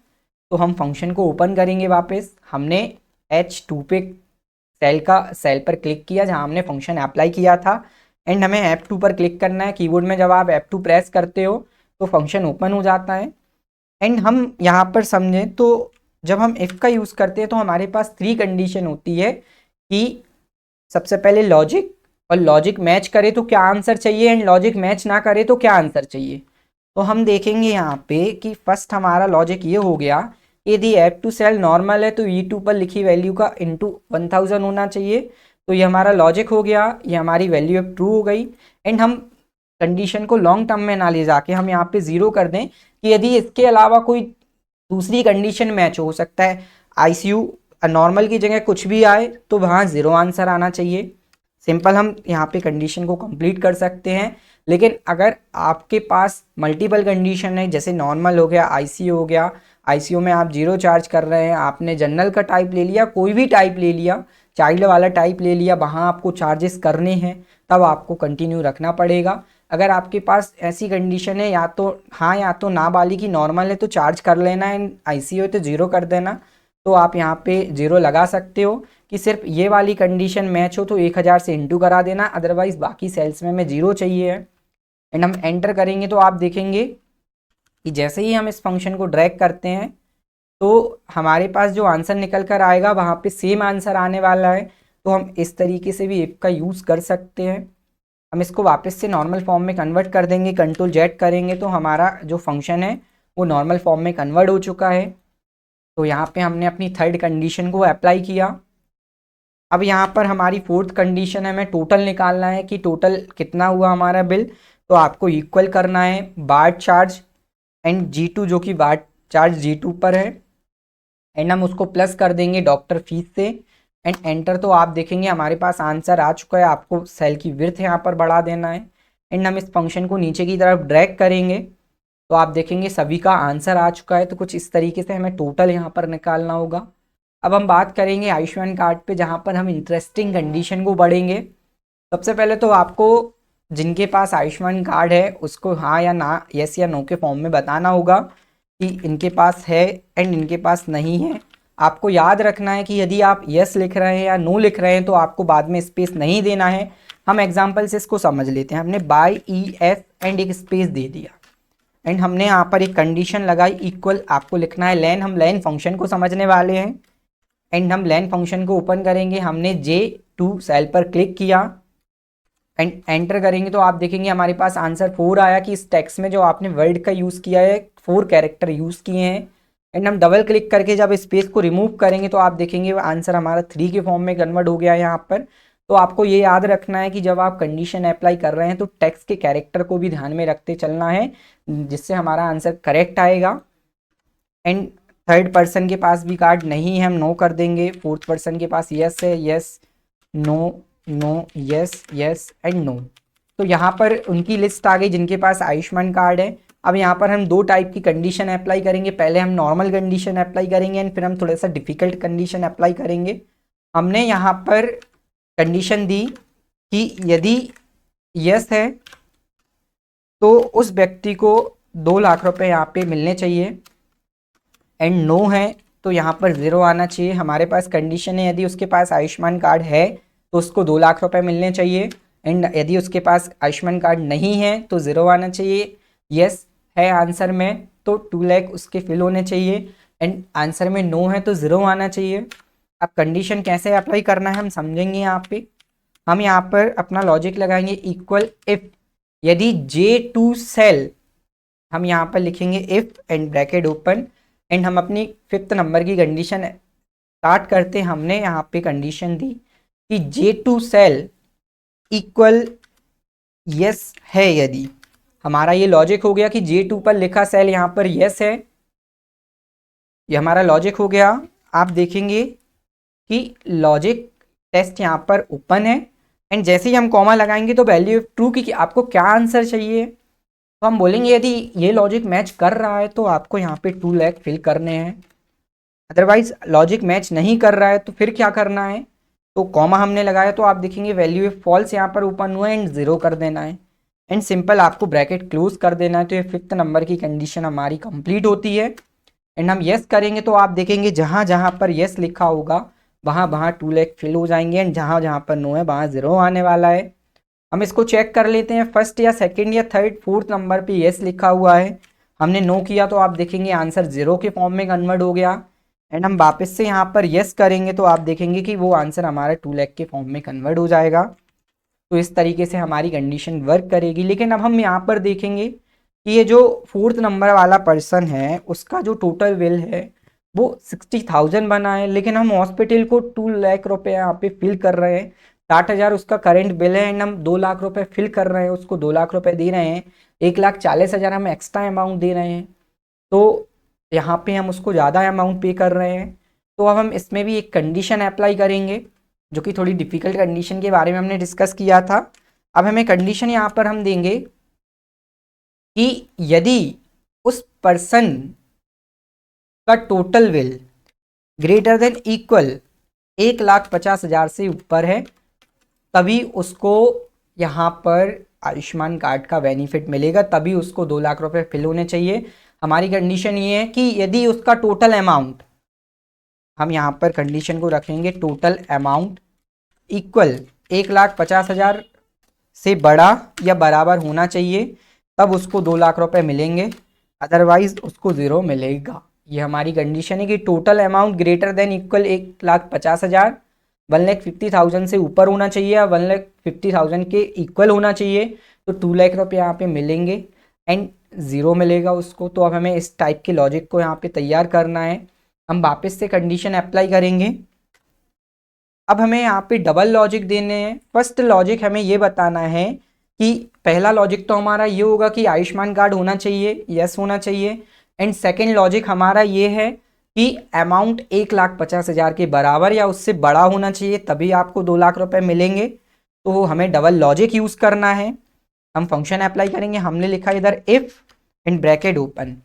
Speaker 1: तो हम फंक्शन को ओपन करेंगे वापस। हमने H2 पे सेल पर क्लिक किया जहां हमने फंक्शन अप्लाई किया था एंड हमें F2 पर क्लिक करना है। कीबोर्ड में जब आप F2 प्रेस करते हो तो फंक्शन ओपन हो जाता है एंड हम यहाँ पर समझें तो जब हम इफ़ का यूज़ करते हैं तो हमारे पास 3 कंडीशन होती है कि सबसे पहले लॉजिक, और लॉजिक मैच करे तो क्या आंसर चाहिए एंड लॉजिक मैच ना करे तो क्या आंसर चाहिए। तो हम देखेंगे यहाँ पे कि फर्स्ट हमारा लॉजिक ये हो गया, यदि F2 सेल नॉर्मल है तो E2 पर लिखी वैल्यू का इंटू 1000 होना चाहिए। तो ये हमारा लॉजिक हो गया, ये हमारी वैल्यू अब ट्रू हो गई एंड हम कंडीशन को लॉन्ग टर्म में ना ले जाके हम यहाँ पे 0 कर दें कि यदि इसके अलावा कोई दूसरी कंडीशन मैच हो सकता है, ICU नॉर्मल की जगह कुछ भी आए तो वहाँ 0 आंसर आना चाहिए। सिंपल हम यहाँ पे कंडीशन को कंप्लीट कर सकते हैं। लेकिन अगर आपके पास मल्टीपल कंडीशन है, जैसे नॉर्मल हो गया, ICU हो गया, ICU में आप 0 चार्ज कर रहे हैं, आपने जनरल का टाइप ले लिया, कोई भी टाइप ले लिया, चाइल्ड वाला टाइप ले लिया, वहाँ आपको चार्जेस करने हैं तब आपको कंटिन्यू रखना पड़ेगा। अगर आपके पास ऐसी कंडीशन है या तो हाँ या तो ना वाली की नॉर्मल है तो चार्ज कर लेना एंड ICU है तो 0 कर देना, तो आप यहाँ पे 0 लगा सकते हो। कि सिर्फ ये वाली कंडीशन मैच हो तो 1000 से इंटू करा देना, अदरवाइज बाकी सेल्स में हमें 0 चाहिए है एंड हम एंटर करेंगे तो आप देखेंगे कि जैसे ही हम इस फंक्शन को ड्रैग करते हैं तो हमारे पास जो आंसर निकल कर आएगा वहाँ पे सेम आंसर आने वाला है। तो हम इस तरीके से भी इफ का यूज़ कर सकते हैं। हम इसको वापस से नॉर्मल फॉर्म में कन्वर्ट कर देंगे, कंट्रोल जेड करेंगे तो हमारा जो फंक्शन है वो नॉर्मल फॉर्म में कन्वर्ट हो चुका है। तो यहाँ पे हमने अपनी थर्ड कंडीशन को अप्लाई किया। अब यहाँ पर हमारी फोर्थ कंडीशन है, हमें टोटल निकालना है कि टोटल कितना हुआ हमारा बिल। तो आपको इक्वल करना है बाट चार्ज एंड G2 जो कि बाट चार्ज G2 पर है एंड हम उसको प्लस कर देंगे डॉक्टर फीस से एंड एंटर। तो आप देखेंगे हमारे पास आंसर आ चुका है। आपको सेल की विड्थ यहाँ पर बढ़ा देना है एंड हम इस फंक्शन को नीचे की तरफ ड्रैग करेंगे तो आप देखेंगे सभी का आंसर आ चुका है। तो कुछ इस तरीके से हमें टोटल यहाँ पर निकालना होगा। अब हम बात करेंगे आयुष्मान कार्ड पे, जहाँ पर हम इंटरेस्टिंग कंडीशन को बढ़ेंगे। सबसे पहले तो आपको जिनके पास आयुष्मान कार्ड है उसको हाँ या ना, यस या नो के फॉर्म में बताना होगा कि इनके पास है एंड इनके पास नहीं है। आपको याद रखना है कि यदि आप यस लिख रहे हैं या नो लिख रहे हैं तो आपको बाद में स्पेस नहीं देना है। हम एग्जाम्पल से इसको समझ लेते हैं। हमने बाई ES एंड एक स्पेस दे दिया एंड हमने यहाँ पर एक कंडीशन लगाई इक्वल, आपको लिखना है लेन। हम लेन फंक्शन को समझने वाले हैं एंड हम लेन फंक्शन को ओपन करेंगे। हमने J2 सेल पर क्लिक किया एंड एंटर करेंगे तो आप देखेंगे हमारे पास आंसर 4 आया कि इस टेक्स्ट में जो आपने वर्ड का यूज़ किया है 4 कैरेक्टर यूज़ किए हैं। एंड हम डबल क्लिक करके जब स्पेस को रिमूव करेंगे तो आप देखेंगे वो आंसर हमारा 3 के फॉर्म में कन्वर्ट हो गया है यहाँ पर। तो आपको ये याद रखना है कि जब आप कंडीशन अप्लाई कर रहे हैं तो टेक्स्ट के कैरेक्टर को भी ध्यान में रखते चलना है, जिससे हमारा आंसर करेक्ट आएगा। एंड थर्ड पर्सन के पास भी कार्ड नहीं है, हम नो कर देंगे। फोर्थ पर्सन के पास यस है, yes no no yes yes and no. तो यहाँ पर उनकी लिस्ट आ गई जिनके पास आयुष्मान कार्ड है। अब यहाँ पर हम 2 टाइप की कंडीशन अप्लाई करेंगे। पहले हम नॉर्मल कंडीशन अप्लाई करेंगे एंड फिर हम थोड़ा सा डिफिकल्ट कंडीशन अप्लाई करेंगे। हमने यहाँ पर कंडीशन दी कि यदि यस है तो उस व्यक्ति को 2 लाख रुपए यहाँ पे मिलने चाहिए। एंड नो है तो यहाँ पर 0 आना चाहिए। हमारे पास कंडीशन है, यदि उसके पास आयुष्मान कार्ड है तो उसको 2 लाख रुपए मिलने चाहिए। एंड यदि उसके पास आयुष्मान कार्ड नहीं है तो 0 आना चाहिए। यस है आंसर में तो 2 लाख उसके फिल होने चाहिए। एंड आंसर में नो है तो 0 आना चाहिए। अब कंडीशन कैसे अप्लाई करना है हम समझेंगे। यहाँ पे हम यहाँ पर अपना लॉजिक लगाएंगे, इक्वल इफ यदि J2 सेल, हम यहाँ पर लिखेंगे if and bracket open. And हम अपनी 5th नंबर की कंडीशन स्टार्ट करते। हमने यहाँ पे कंडीशन दी कि J2 सेल इक्वल यस है। यदि हमारा ये लॉजिक हो गया कि J2 पर लिखा सेल यहाँ पर यस है, ये हमारा लॉजिक हो गया। आप देखेंगे कि लॉजिक टेस्ट यहाँ पर ओपन है। एंड जैसे ही हम कॉमा लगाएंगे तो वैल्यू ऑफ ट्रू की आपको क्या आंसर चाहिए, तो हम बोलेंगे यदि ये लॉजिक मैच कर रहा है तो आपको यहाँ पे 2 लाख फिल करने हैं। अदरवाइज लॉजिक मैच नहीं कर रहा है तो फिर क्या करना है, तो कॉमा हमने लगाया तो आप देखेंगे वैल्यू ऑफ फॉल्स यहाँ पर ओपन हुआ है एंड 0 कर देना है। एंड सिंपल आपको ब्रैकेट क्लोज कर देना है। तो ये 5th नंबर की कंडीशन हमारी कंप्लीट होती है। एंड हम यस करेंगे तो आप देखेंगे जहाँ जहाँ पर यस लिखा होगा वहाँ वहाँ 2 लाख फिल हो जाएंगे। एंड जहाँ जहाँ पर नो है वहाँ 0 आने वाला है। हम इसको चेक कर लेते हैं, फर्स्ट या सेकंड या थर्ड 4th नंबर पे यस लिखा हुआ है, हमने नो किया तो आप देखेंगे आंसर 0 के फॉर्म में कन्वर्ट हो गया। एंड हम वापस से यहाँ पर यस करेंगे तो आप देखेंगे कि वो आंसर हमारा 2 लाख के फॉर्म में कन्वर्ट हो जाएगा। तो इस तरीके से हमारी कंडीशन वर्क करेगी। लेकिन अब हम यहाँ पर देखेंगे कि ये जो 4th नंबर वाला पर्सन है उसका जो टोटल बिल है वो 60,000 बना है, लेकिन हम हॉस्पिटल को 2 लाख रुपए यहाँ पे फिल कर रहे हैं। 60,000 उसका करंट बिल है एंड हम 2 लाख रुपए फिल कर रहे हैं, उसको 2 लाख रुपए दे रहे हैं। 1,40,000 हम एक्स्ट्रा अमाउंट दे रहे हैं, तो यहाँ पे हम उसको ज़्यादा अमाउंट पे कर रहे हैं। तो अब हम इसमें भी एक कंडीशन अप्लाई करेंगे जो कि थोड़ी डिफिकल्ट कंडीशन के बारे में हमने डिस्कस किया था। अब हमें कंडीशन यहाँ पर हम देंगे कि यदि उस पर्सन का total bill greater than equal 1,50,000 से ऊपर है तभी उसको यहाँ पर आयुष्मान कार्ड का बेनिफिट मिलेगा, तभी उसको 2 लाख रुपए फिल होने चाहिए। हमारी कंडीशन ये है कि यदि उसका टोटल अमाउंट, हम यहाँ पर कंडीशन को रखेंगे टोटल अमाउंट इक्वल 1,50,000 से बड़ा या बराबर होना चाहिए तब उसको 2 लाख रुपए मिलेंगे, अदरवाइज उसको 0 मिलेगा। ये हमारी कंडीशन है कि total amount greater than equal 1,50,000, 1,50,000 से ऊपर होना चाहिए या 1,50,000 के इक्वल होना चाहिए, तो 2 लाख रुपये यहाँ पे मिलेंगे एंड 0 मिलेगा उसको। तो अब हमें इस टाइप के लॉजिक को यहाँ पे तैयार करना है। हम वापस से कंडीशन अप्लाई करेंगे। अब हमें यहाँ पे डबल लॉजिक देने हैं। फर्स्ट लॉजिक हमें ये बताना है कि पहला लॉजिक तो हमारा ये होगा कि आयुष्मान कार्ड होना चाहिए, यस होना चाहिए। एंड सेकेंड लॉजिक हमारा ये है कि अमाउंट 1,50,000 के बराबर या उससे बड़ा होना चाहिए तभी आपको 2 लाख रुपए मिलेंगे। तो हमें डबल लॉजिक यूज करना है। हम फंक्शन अप्लाई करेंगे, हमने लिखा इधर इफ एंड ब्रैकेट ओपन।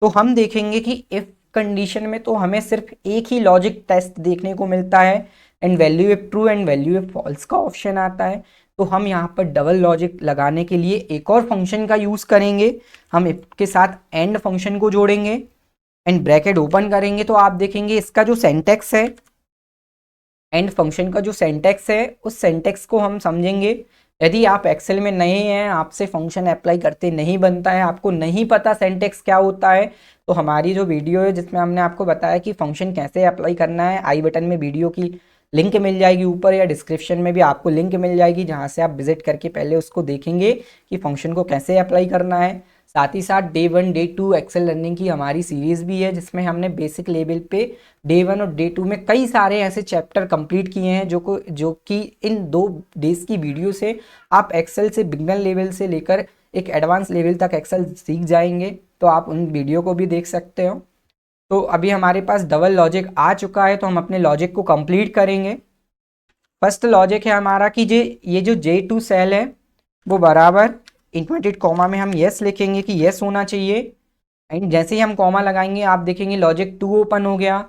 Speaker 1: तो हम देखेंगे कि इफ कंडीशन में तो हमें सिर्फ एक ही लॉजिक टेस्ट देखने को मिलता है and value if true and value if false का ऑप्शन आता है। तो हम यहाँ पर डबल लॉजिक लगाने के लिए एक और फंक्शन का यूज करेंगे। हम इफ के साथ एंड फंक्शन को जोड़ेंगे एंड ब्रैकेट ओपन करेंगे। तो आप देखेंगे इसका जो सेंटेक्स है, एंड फंक्शन का जो सेंटेक्स है, उस सेंटेक्स को हम समझेंगे। यदि आप एक्सेल में नए हैं, आपसे फंक्शन अप्लाई करते नहीं बनता है, आपको नहीं पता सेंटेक्स क्या होता है, तो हमारी जो वीडियो है जिसमें हमने आपको बताया कि फंक्शन कैसे अप्लाई करना है, आई बटन में वीडियो की लिंक मिल जाएगी ऊपर, या डिस्क्रिप्शन में भी आपको लिंक मिल जाएगी जहाँ से आप विजिट करके पहले उसको देखेंगे कि फंक्शन को कैसे अप्लाई करना है। साथ ही साथ डे 1 डे 2 एक्सेल लर्निंग की हमारी सीरीज़ भी है जिसमें हमने बेसिक लेवल पे डे 1 और डे 2 में कई सारे ऐसे चैप्टर कंप्लीट किए हैं जो कि इन 2 डेज की वीडियो से आप एक्सेल से बिगनर लेवल से लेकर एक एडवांस लेवल तक एक्सेल सीख जाएंगे। तो आप उन वीडियो को भी देख सकते हो। तो अभी हमारे पास डबल लॉजिक आ चुका है तो हम अपने लॉजिक को कंप्लीट करेंगे। फर्स्ट लॉजिक है हमारा कि ये जो J2 सेल है वो बराबर इन्वर्टेड कॉमा में हम यस लिखेंगे कि यस होना चाहिए। एंड जैसे ही हम कॉमा लगाएंगे आप देखेंगे लॉजिक 2 ओपन हो गया।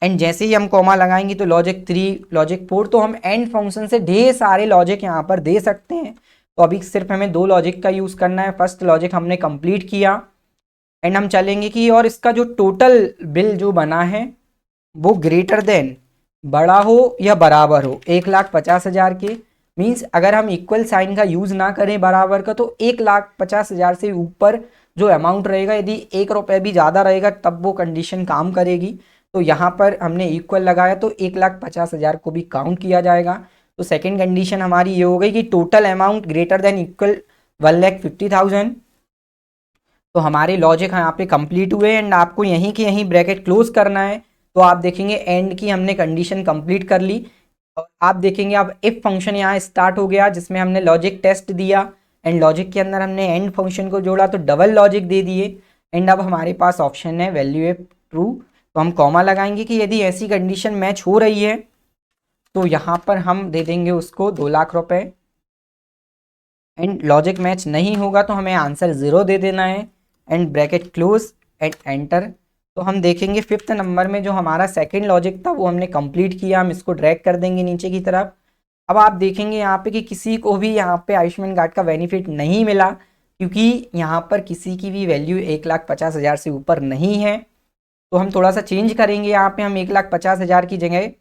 Speaker 1: एंड जैसे ही हम कॉमा लगाएंगे तो लॉजिक 3, लॉजिक 4, तो हम एंड फंक्शन से ढेर सारे लॉजिक यहाँ पर दे सकते हैं। तो अभी सिर्फ हमें 2 लॉजिक का यूज़ करना है। फर्स्ट लॉजिक हमने कंप्लीट किया एंड हम चलेंगे कि और इसका जो टोटल बिल जो बना है वो ग्रेटर देन बड़ा हो या बराबर हो 1,50,000 के। मीन्स अगर हम इक्वल साइन का यूज़ ना करें बराबर का, तो 1,50,000 से ऊपर जो अमाउंट रहेगा, यदि 1 रुपये भी ज़्यादा रहेगा तब वो कंडीशन काम करेगी। तो यहाँ पर हमने इक्वल लगाया तो 1,50,000 को भी काउंट किया जाएगा। तो सेकेंड कंडीशन हमारी ये हो गई कि total amount greater than equal 1,50,000। तो हमारे लॉजिक यहाँ पे कंप्लीट हुए एंड आपको यहीं के यहीं ब्रैकेट क्लोज करना है। तो आप देखेंगे एंड की हमने कंडीशन कंप्लीट कर ली और आप देखेंगे अब इफ फंक्शन यहाँ स्टार्ट हो गया जिसमें हमने लॉजिक टेस्ट दिया एंड लॉजिक के अंदर हमने एंड फंक्शन को जोड़ा तो डबल लॉजिक दे दिए एंड अब हमारे पास ऑप्शन है वैल्यू इफ ट्रू। तो हम कॉमा लगाएंगे कि यदि ऐसी कंडीशन मैच हो रही है तो यहाँ पर हम दे देंगे उसको 2,00,000 रुपये एंड लॉजिक मैच नहीं होगा तो हमें आंसर 0 दे देना है and bracket close and enter. तो हम देखेंगे 5th नंबर में जो हमारा सेकंड लॉजिक था वो हमने कंप्लीट किया। हम इसको ड्रैग कर देंगे नीचे की तरफ। अब आप देखेंगे यहाँ पे कि किसी को भी यहाँ पे आयुष्मान कार्ड का बेनिफिट नहीं मिला क्योंकि यहाँ पर किसी की भी वैल्यू 1,50,000 से ऊपर नहीं है। तो हम थोड़ा सा चेंज करेंगे, यहाँ पे हम 1,50,000 की जगह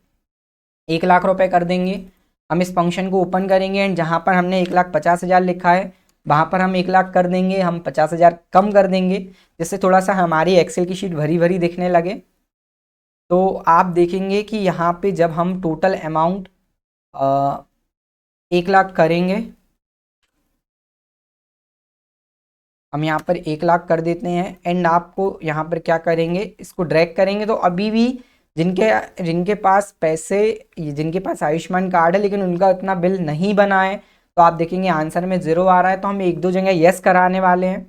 Speaker 1: 1,00,000 रुपये कर देंगे। हम इस फंक्शन को ओपन करेंगे एंड जहाँ पर हमने 1,50,000 लिखा है वहाँ पर हम 1,00,000 कर देंगे। हम 50,000 कम कर देंगे जिससे थोड़ा सा हमारी एक्सेल की शीट भरी भरी दिखने लगे। तो आप देखेंगे कि यहाँ पे जब हम टोटल अमाउंट 1,00,000 करेंगे, हम यहाँ पर 1,00,000 कर देते हैं एंड आपको यहाँ पर क्या करेंगे, इसको ड्रैग करेंगे तो अभी भी जिनके पास पैसे, जिनके पास आयुष्मान कार्ड है लेकिन उनका इतना बिल नहीं बना है, तो आप देखेंगे आंसर में 0 आ रहा है। तो हम 1-2 जगह यस कराने वाले हैं।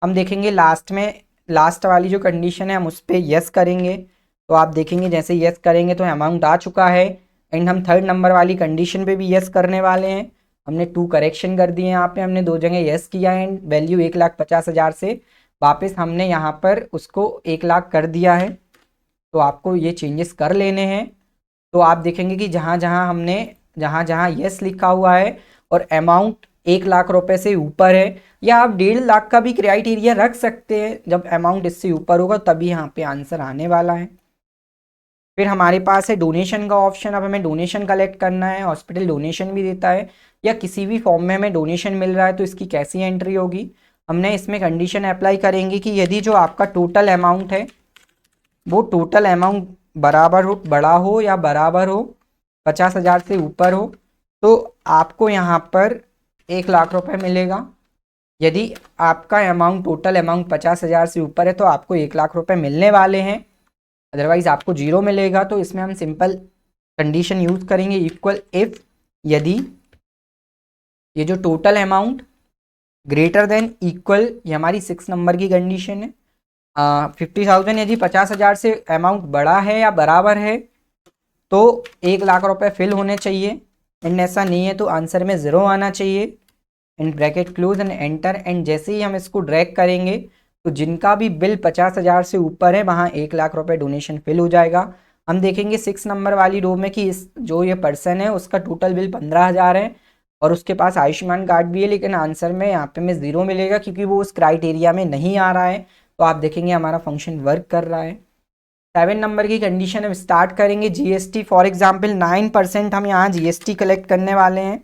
Speaker 1: हम देखेंगे लास्ट में, लास्ट वाली जो कंडीशन है हम उस पर यस करेंगे। तो आप देखेंगे जैसे यस करेंगे तो अमाउंट आ चुका है एंड हम 3rd नंबर वाली कंडीशन पे भी यस करने वाले हैं। हमने 2 करेक्शन कर दिए, यहाँ पे हमने 2 जगह यस किया एंड वैल्यू 1,50,000 से वापस हमने यहाँ पर उसको 1,00,000 कर दिया है। तो आपको ये चेंजेस कर लेने हैं। तो आप देखेंगे कि जहाँ जहाँ यस लिखा हुआ है और अमाउंट 1,00,000 रुपये से ऊपर है, या आप 1,50,000 का भी क्राइटेरिया रख सकते हैं, जब अमाउंट इससे ऊपर होगा तभी यहाँ पे आंसर आने वाला है। फिर हमारे पास है डोनेशन का ऑप्शन। अब हमें डोनेशन कलेक्ट करना है, हॉस्पिटल डोनेशन भी देता है या किसी भी फॉर्म में हमें डोनेशन मिल रहा है तो इसकी कैसी एंट्री होगी। हमने इसमें कंडीशन अप्लाई करेंगे कि यदि जो आपका टोटल अमाउंट है वो टोटल अमाउंट बराबर हो, बड़ा हो या बराबर हो 50,000 से ऊपर हो, तो आपको यहाँ पर 1,00,000 रुपये मिलेगा। यदि आपका अमाउंट टोटल अमाउंट 50,000 से ऊपर है तो आपको 1,00,000 रुपये मिलने वाले हैं, अदरवाइज आपको 0 मिलेगा। तो इसमें हम सिंपल कंडीशन यूज करेंगे इक्वल इफ यदि ये जो total amount greater than equal, ये हमारी 6 नंबर की कंडीशन है, 50,000 यदि 50,000 से अमाउंट बड़ा है या बराबर है तो 1,00,000 रुपये फिल होने चाहिए एंड ऐसा नहीं है तो आंसर में 0 आना चाहिए and bracket close and enter. And जैसे ही हम इसको ड्रैग करेंगे तो जिनका भी बिल 50,000 से ऊपर है वहाँ 1,00,000 रुपये डोनेशन फिल हो जाएगा। हम देखेंगे 6 नंबर वाली रो में कि इस जो ये पर्सन है उसका टोटल बिल 15,000 है और उसके पास आयुष्मान कार्ड भी है, लेकिन आंसर में यहाँ पे में 0 मिलेगा क्योंकि वो उस क्राइटेरिया में नहीं आ रहा है। तो आप देखेंगे हमारा फंक्शन वर्क कर रहा है। 7 नंबर की कंडीशन हम स्टार्ट करेंगे जीएसटी। फॉर एग्जाम्पल 9% हम यहाँ जीएसटी कलेक्ट करने वाले हैं,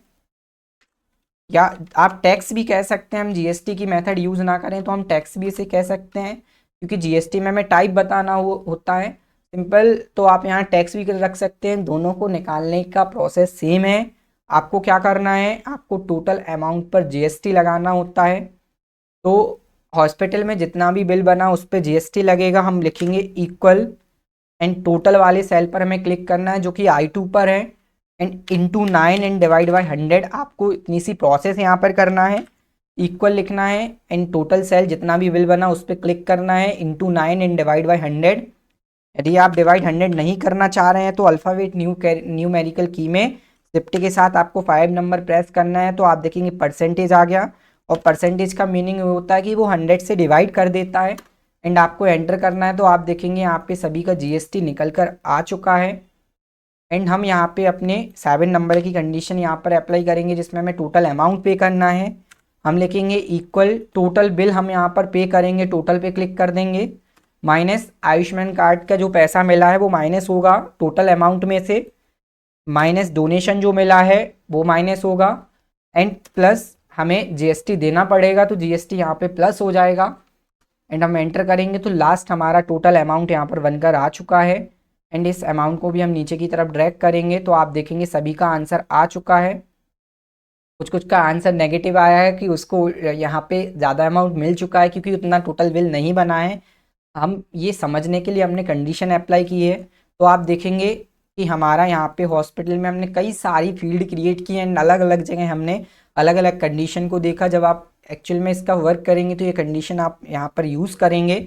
Speaker 1: या आप टैक्स भी कह सकते हैं। हम जीएसटी की मेथड यूज़ ना करें तो हम टैक्स भी इसे कह सकते हैं क्योंकि जीएसटी में हमें टाइप बताना होता है सिंपल। तो आप यहाँ टैक्स भी रख सकते हैं। दोनों को निकालने का प्रोसेस सेम है। आपको क्या करना है, आपको टोटल अमाउंट पर जीएसटी लगाना होता है। तो हॉस्पिटल में जितना भी बिल बना उस पर जीएसटी लगेगा। हम लिखेंगे इक्वल एंड टोटल वाले सेल पर हमें क्लिक करना है जो कि I2 पर है and into 9 and divide by 100। आपको इतनी सी प्रोसेस यहाँ पर करना है, इक्वल लिखना है एंड टोटल सेल जितना भी बिल बना उस पर क्लिक करना है, इंटू 9 एंड डिवाइड बाई 100। यदि आप डिवाइड 100 नहीं करना चाह रहे हैं तो अल्फ़ाबेट न्यूमेरिकल की में शिफ्ट के साथ आपको 5 नंबर प्रेस करना है। तो आप देखेंगे परसेंटेज आ गया और परसेंटेज का मीनिंग होता है कि वो 100 से डिवाइड कर देता है एंड आपको एंटर करना है। तो आप देखेंगे यहाँ पे सभी का जीएसटी निकल कर आ चुका है। एंड हम यहाँ पे अपने 7 नंबर की कंडीशन यहाँ पर अप्लाई करेंगे जिसमें हमें टोटल अमाउंट पे करना है। हम लिखेंगे इक्वल टोटल बिल हम यहाँ पर पे करेंगे, टोटल पे क्लिक कर देंगे, माइनस आयुष्मान कार्ड का जो पैसा मिला है वो माइनस होगा टोटल अमाउंट में से, माइनस डोनेशन जो मिला है वो माइनस होगा, एंड प्लस हमें जीएसटी देना पड़ेगा तो जीएसटी यहाँ पे प्लस हो जाएगा। एंड हम एंटर करेंगे तो लास्ट हमारा टोटल अमाउंट यहाँ पर बनकर आ चुका है। एंड इस अमाउंट को भी हम नीचे की तरफ ड्रैग करेंगे तो आप देखेंगे सभी का आंसर आ चुका है। कुछ कुछ का आंसर नेगेटिव आया है कि उसको यहाँ पे ज़्यादा अमाउंट मिल चुका है क्योंकि उतना टोटल बिल नहीं बना है। हम ये समझने के लिए हमने कंडीशन अप्लाई की है। तो आप देखेंगे कि हमारा यहाँ पे हॉस्पिटल में हमने कई सारी फील्ड क्रिएट की हैं एंड अलग अलग जगह हमने अलग अलग कंडीशन को देखा। जब आप एक्चुअल में इसका वर्क करेंगे तो ये कंडीशन आप यहाँ पर यूज़ करेंगे।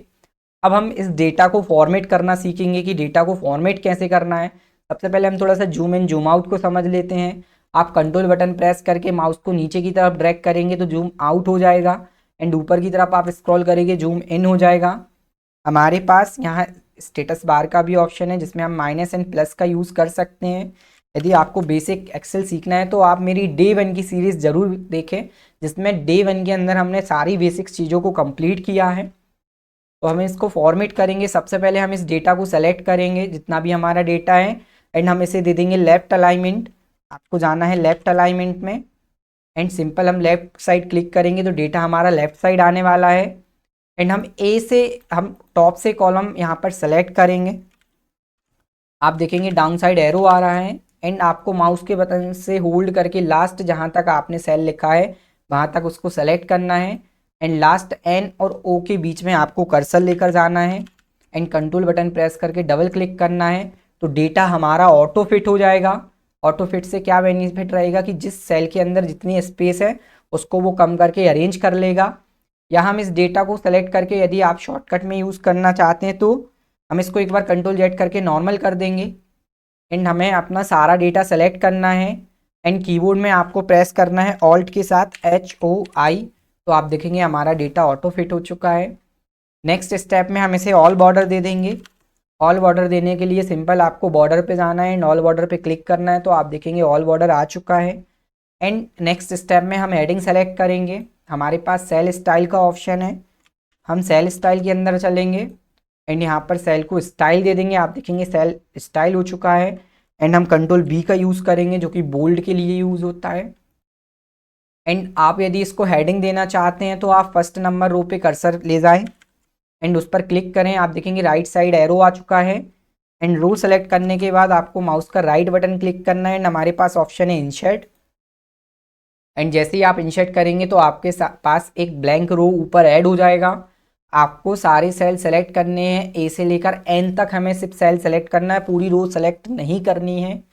Speaker 1: अब हम इस डेटा को फॉर्मेट करना सीखेंगे कि डेटा को फॉर्मेट कैसे करना है। सबसे पहले हम थोड़ा सा जूम इन जूम आउट को समझ लेते हैं। आप कंट्रोल बटन प्रेस करके माउस को नीचे की तरफ ड्रैग करेंगे तो जूम आउट हो जाएगा, एंड ऊपर की तरफ आप स्क्रॉल करेंगे जूम इन हो जाएगा। हमारे पास यहाँ स्टेटस बार का भी ऑप्शन है जिसमें हम माइनस एंड प्लस का यूज़ कर सकते हैं। यदि आपको बेसिक एक्सेल सीखना है तो आप मेरी डे 1 की सीरीज़ ज़रूर देखें जिसमें डे 1 के अंदर हमने सारी बेसिक चीज़ों को कंप्लीट किया है। तो हम इसको फॉर्मेट करेंगे। सबसे पहले हम इस डेटा को सेलेक्ट करेंगे जितना भी हमारा डेटा है, एंड हम इसे दे देंगे लेफ्ट अलाइनमेंट। आपको जाना है लेफ्ट अलाइनमेंट में, एंड सिंपल हम लेफ्ट साइड क्लिक करेंगे तो डेटा हमारा लेफ्ट साइड आने वाला है। एंड हम टॉप से कॉलम यहाँ पर सेलेक्ट करेंगे। आप देखेंगे डाउन साइड एरो आ रहा है, एंड आपको माउस के बटन से होल्ड करके लास्ट जहाँ तक आपने सेल लिखा है वहाँ तक उसको सेलेक्ट करना है, एंड लास्ट एन और ओ के बीच में आपको कर्सर लेकर जाना है, एंड कंट्रोल बटन प्रेस करके डबल क्लिक करना है तो डेटा हमारा ऑटो फिट हो जाएगा। ऑटो फिट से क्या बेनिफिट रहेगा कि जिस सेल के अंदर जितनी स्पेस है उसको वो कम करके अरेंज कर लेगा। या हम इस डेटा को सेलेक्ट करके यदि आप शॉर्टकट में यूज़ करना चाहते हैं तो हम इसको एक बार कंट्रोल जेड करके नॉर्मल कर देंगे, एंड हमें अपना सारा डेटा सेलेक्ट करना है, एंड कीबोर्ड में आपको प्रेस करना है ऑल्ट के साथ HOI। तो आप देखेंगे हमारा डेटा ऑटो फिट हो चुका है। नेक्स्ट स्टेप में हम इसे ऑल बॉर्डर दे देंगे। ऑल बॉर्डर देने के लिए सिंपल आपको बॉर्डर पे जाना है एंड ऑल बॉर्डर पे क्लिक करना है तो आप देखेंगे ऑल बॉर्डर आ चुका है। एंड नेक्स्ट स्टेप में हम हेडिंग सेलेक्ट करेंगे। हमारे पास सेल स्टाइल का ऑप्शन है, हम सेल स्टाइल के अंदर चलेंगे एंड यहाँ पर सेल को स्टाइल दे देंगे। आप देखेंगे सेल स्टाइल हो चुका है, एंड हम कंट्रोल B का यूज़ करेंगे जो कि बोल्ड के लिए यूज़ होता है। एंड आप यदि इसको हेडिंग देना चाहते हैं तो आप फर्स्ट नंबर रो पे कर्सर ले जाएं एंड उस पर क्लिक करें। आप देखेंगे राइट साइड एरो आ चुका है, एंड रो सेलेक्ट करने के बाद आपको माउस का राइट बटन क्लिक करना है, एंड हमारे पास ऑप्शन है इंसर्ट। एंड जैसे ही आप इंसर्ट करेंगे तो आपके पास एक ब्लैंक रो ऊपर ऐड हो जाएगा। आपको सारे सेल सेलेक्ट करने हैं, ए से लेकर एन तक हमें सिर्फ सेल सेलेक्ट करना है, पूरी रो सेलेक्ट नहीं करनी है।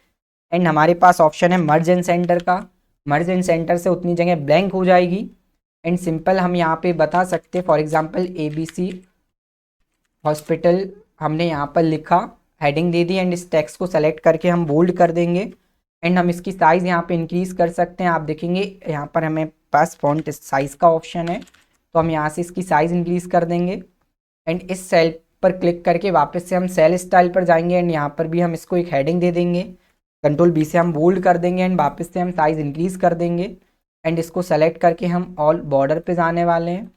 Speaker 1: एंड हमारे पास ऑप्शन है मर्ज एंड सेंटर का। मर्ज एंड सेंटर से उतनी जगह ब्लैंक हो जाएगी, एंड सिंपल हम यहाँ पे बता सकते हैं फॉर एग्जांपल ABC हॉस्पिटल हमने यहाँ पर लिखा, हेडिंग दे दी, एंड इस टेक्स्ट को सेलेक्ट करके हम बोल्ड कर देंगे, एंड हम इसकी साइज़ यहाँ पे इंक्रीज़ कर सकते हैं। आप देखेंगे यहाँ पर हमें पास फॉन्ट साइज़ का ऑप्शन है तो हम यहाँ से इसकी साइज़ इंक्रीज़ कर देंगे, एंड इस सेल पर क्लिक करके वापस से हम सेल स्टाइल पर जाएंगे, एंड यहाँ पर भी हम इसको एक हेडिंग दे देंगे। कंट्रोल B से हम बोल्ड कर देंगे, एंड वापस से हम साइज़ इंक्रीज़ कर देंगे, एंड इसको सेलेक्ट करके हम ऑल बॉर्डर पे जाने वाले हैं।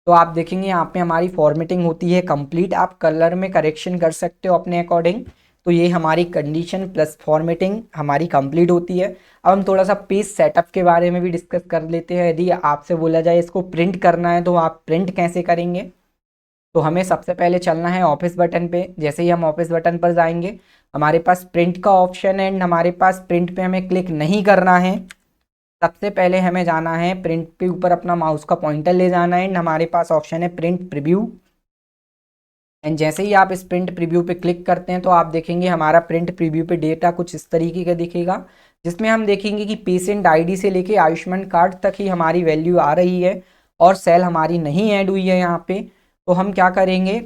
Speaker 1: तो आप देखेंगे यहाँ पे हमारी फॉर्मेटिंग होती है कंप्लीट। आप कलर में करेक्शन कर सकते हो अपने अकॉर्डिंग। तो ये हमारी कंडीशन प्लस फॉर्मेटिंग हमारी कंप्लीट होती है। अब हम थोड़ा सा पेज सेटअप के बारे में भी डिस्कस कर लेते हैं। यदि आपसे बोला जाए इसको प्रिंट करना है तो आप प्रिंट कैसे करेंगे, तो हमें सबसे पहले चलना है ऑफिस बटन पे। जैसे ही हम ऑफिस बटन पर जाएंगे हमारे पास प्रिंट का ऑप्शन है, एंड हमारे पास प्रिंट पे हमें क्लिक नहीं करना है। सबसे पहले हमें जाना है प्रिंट पे, ऊपर अपना माउस का पॉइंटर ले जाना है, एंड हमारे पास ऑप्शन है प्रिंट प्रीव्यू। एंड जैसे ही आप इस प्रिंट प्रीव्यू पे क्लिक करते हैं तो आप देखेंगे हमारा प्रिंट प्रीव्यू पे डेटा कुछ इस तरीके का दिखेगा, जिसमें हम देखेंगे कि पेशेंट आईडी से लेके आयुष्मान कार्ड तक ही हमारी वैल्यू आ रही है और सेल हमारी नहीं ऐड हुई है यहाँ पे। तो हम क्या करेंगे,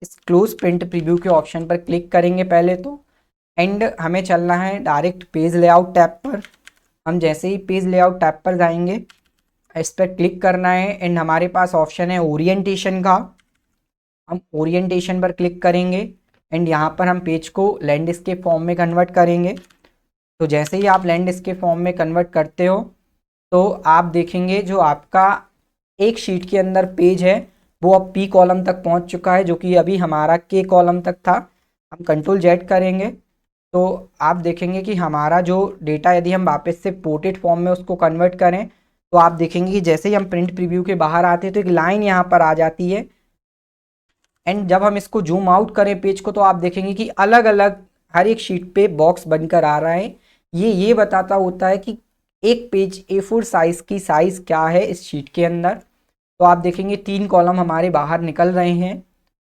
Speaker 1: इस क्लोज प्रिंट प्रीव्यू के ऑप्शन पर क्लिक करेंगे पहले तो, एंड हमें चलना है डायरेक्ट पेज लेआउट टैब पर। हम जैसे ही पेज लेआउट टैब पर जाएंगे इस पर क्लिक करना है, एंड हमारे पास ऑप्शन है ओरिएंटेशन का। हम ओरिएंटेशन पर क्लिक करेंगे, एंड यहाँ पर हम पेज को लैंडस्केप फॉर्म में कन्वर्ट करेंगे। तो जैसे ही आप लैंडस्केप फॉर्म में कन्वर्ट करते हो तो आप देखेंगे जो आपका एक शीट के अंदर पेज है वो अब पी कॉलम तक पहुंच चुका है, जो कि अभी हमारा के कॉलम तक था। हम कंट्रोल जेड करेंगे तो आप देखेंगे कि हमारा जो डेटा यदि हम वापस से पोर्ट्रेट फॉर्म में उसको कन्वर्ट करें तो आप देखेंगे कि जैसे ही हम प्रिंट प्रीव्यू के बाहर आते हैं तो एक लाइन यहाँ पर आ जाती है। एंड जब हम इसको जूम आउट करें पेज को तो आप देखेंगे कि अलग अलग हर एक शीट पे बॉक्स बनकर आ रहा है। ये बताता होता है कि एक पेज A4 साइज की साइज क्या है इस शीट के अंदर। तो आप देखेंगे 3 कॉलम हमारे बाहर निकल रहे हैं।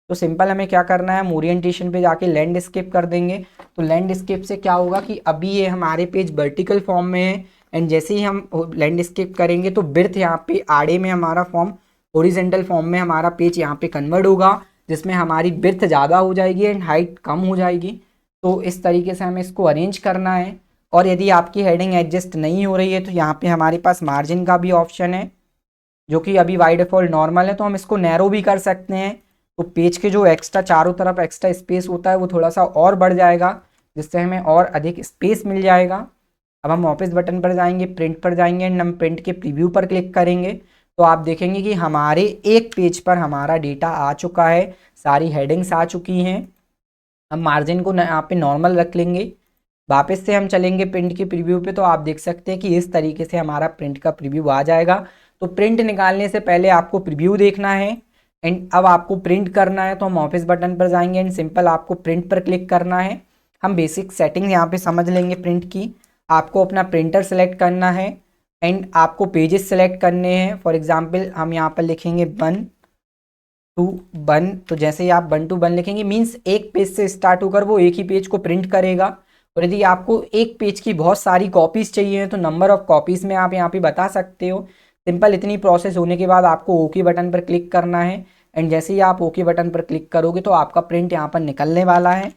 Speaker 1: तो सिंपल हमें क्या करना है, हम ओरिएंटेशन पे जाके लैंडस्केप कर देंगे। तो लैंडस्केप से क्या होगा कि अभी ये हमारे पेज वर्टिकल फॉर्म में है एंड जैसे ही हम लैंडस्केप करेंगे तो बिर्थ यहाँ पे आड़े में हमारा फॉर्म ओरिजेंटल फॉर्म में हमारा पेज यहाँ पे कन्वर्ट होगा, जिसमें हमारी बिर्थ ज़्यादा हो जाएगी एंड हाइट कम हो जाएगी। तो इस तरीके से हमें इसको अरेंज करना है। और यदि आपकी हेडिंग एडजस्ट नहीं हो रही है तो यहाँ पे हमारे पास मार्जिन का भी ऑप्शन है, जो कि अभी बाय डिफॉल्ट नॉर्मल है, तो हम इसको नैरो भी कर सकते हैं। तो पेज के जो एक्स्ट्रा चारों तरफ एक्स्ट्रा स्पेस होता है वो थोड़ा सा और बढ़ जाएगा, जिससे हमें और अधिक स्पेस मिल जाएगा। अब हम ऑफिस बटन पर जाएंगे, प्रिंट पर जाएंगे एंड हम प्रिंट के प्रीव्यू पर क्लिक करेंगे तो आप देखेंगे कि हमारे एक पेज पर हमारा डेटा आ चुका है, सारी हेडिंग्स आ चुकी हैं। हम मार्जिन को यहाँ पे नॉर्मल रख लेंगे। वापस से हम चलेंगे प्रिंट के प्रीव्यू पे तो आप देख सकते हैं कि इस तरीके से हमारा प्रिंट का प्रीव्यू आ जाएगा। तो प्रिंट निकालने से पहले आपको प्रीव्यू देखना है एंड अब आपको प्रिंट करना है तो हम ऑफिस बटन पर जाएंगे एंड सिंपल आपको प्रिंट पर क्लिक करना है। हम बेसिक सेटिंग यहाँ पे समझ लेंगे प्रिंट की। आपको अपना प्रिंटर सेलेक्ट करना है एंड आपको पेजेस सेलेक्ट करने हैं। फॉर एग्जाम्पल हम यहाँ पर लिखेंगे 1 to 1। तो जैसे ही आप 1 to 1 लिखेंगे मीन्स एक पेज से स्टार्ट होकर वो एक ही पेज को प्रिंट करेगा। और यदि आपको एक पेज की बहुत सारी कॉपीज़ चाहिए तो नंबर ऑफ़ कॉपीज़ में आप यहाँ पे बता सकते हो। सिंपल इतनी प्रोसेस होने के बाद आपको ओके बटन पर क्लिक करना है एंड जैसे ही आप ओके बटन पर क्लिक करोगे तो आपका प्रिंट यहाँ पर निकलने वाला है।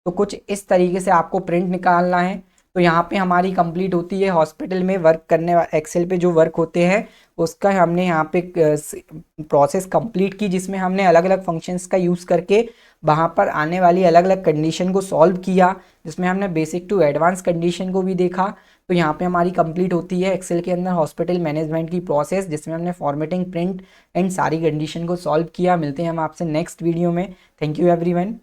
Speaker 1: तो कुछ इस तरीके से आपको प्रिंट निकालना है। तो यहाँ पे हमारी कंप्लीट होती है हॉस्पिटल में वर्क करने एक्सेल पे जो वर्क होते हैं उसका हमने यहाँ पे प्रोसेस कंप्लीट की, जिसमें हमने अलग अलग फंक्शंस का यूज़ करके वहाँ पर आने वाली अलग अलग कंडीशन को सॉल्व किया, जिसमें हमने बेसिक टू एडवांस कंडीशन को भी देखा। तो यहाँ पे हमारी कंप्लीट होती है एक्सेल के अंदर हॉस्पिटल मैनेजमेंट की प्रोसेस, जिसमें हमने फॉर्मेटिंग, प्रिंट एंड सारी कंडीशन को सॉल्व किया। मिलते हैं हम आपसे नेक्स्ट वीडियो में। Thank you everyone.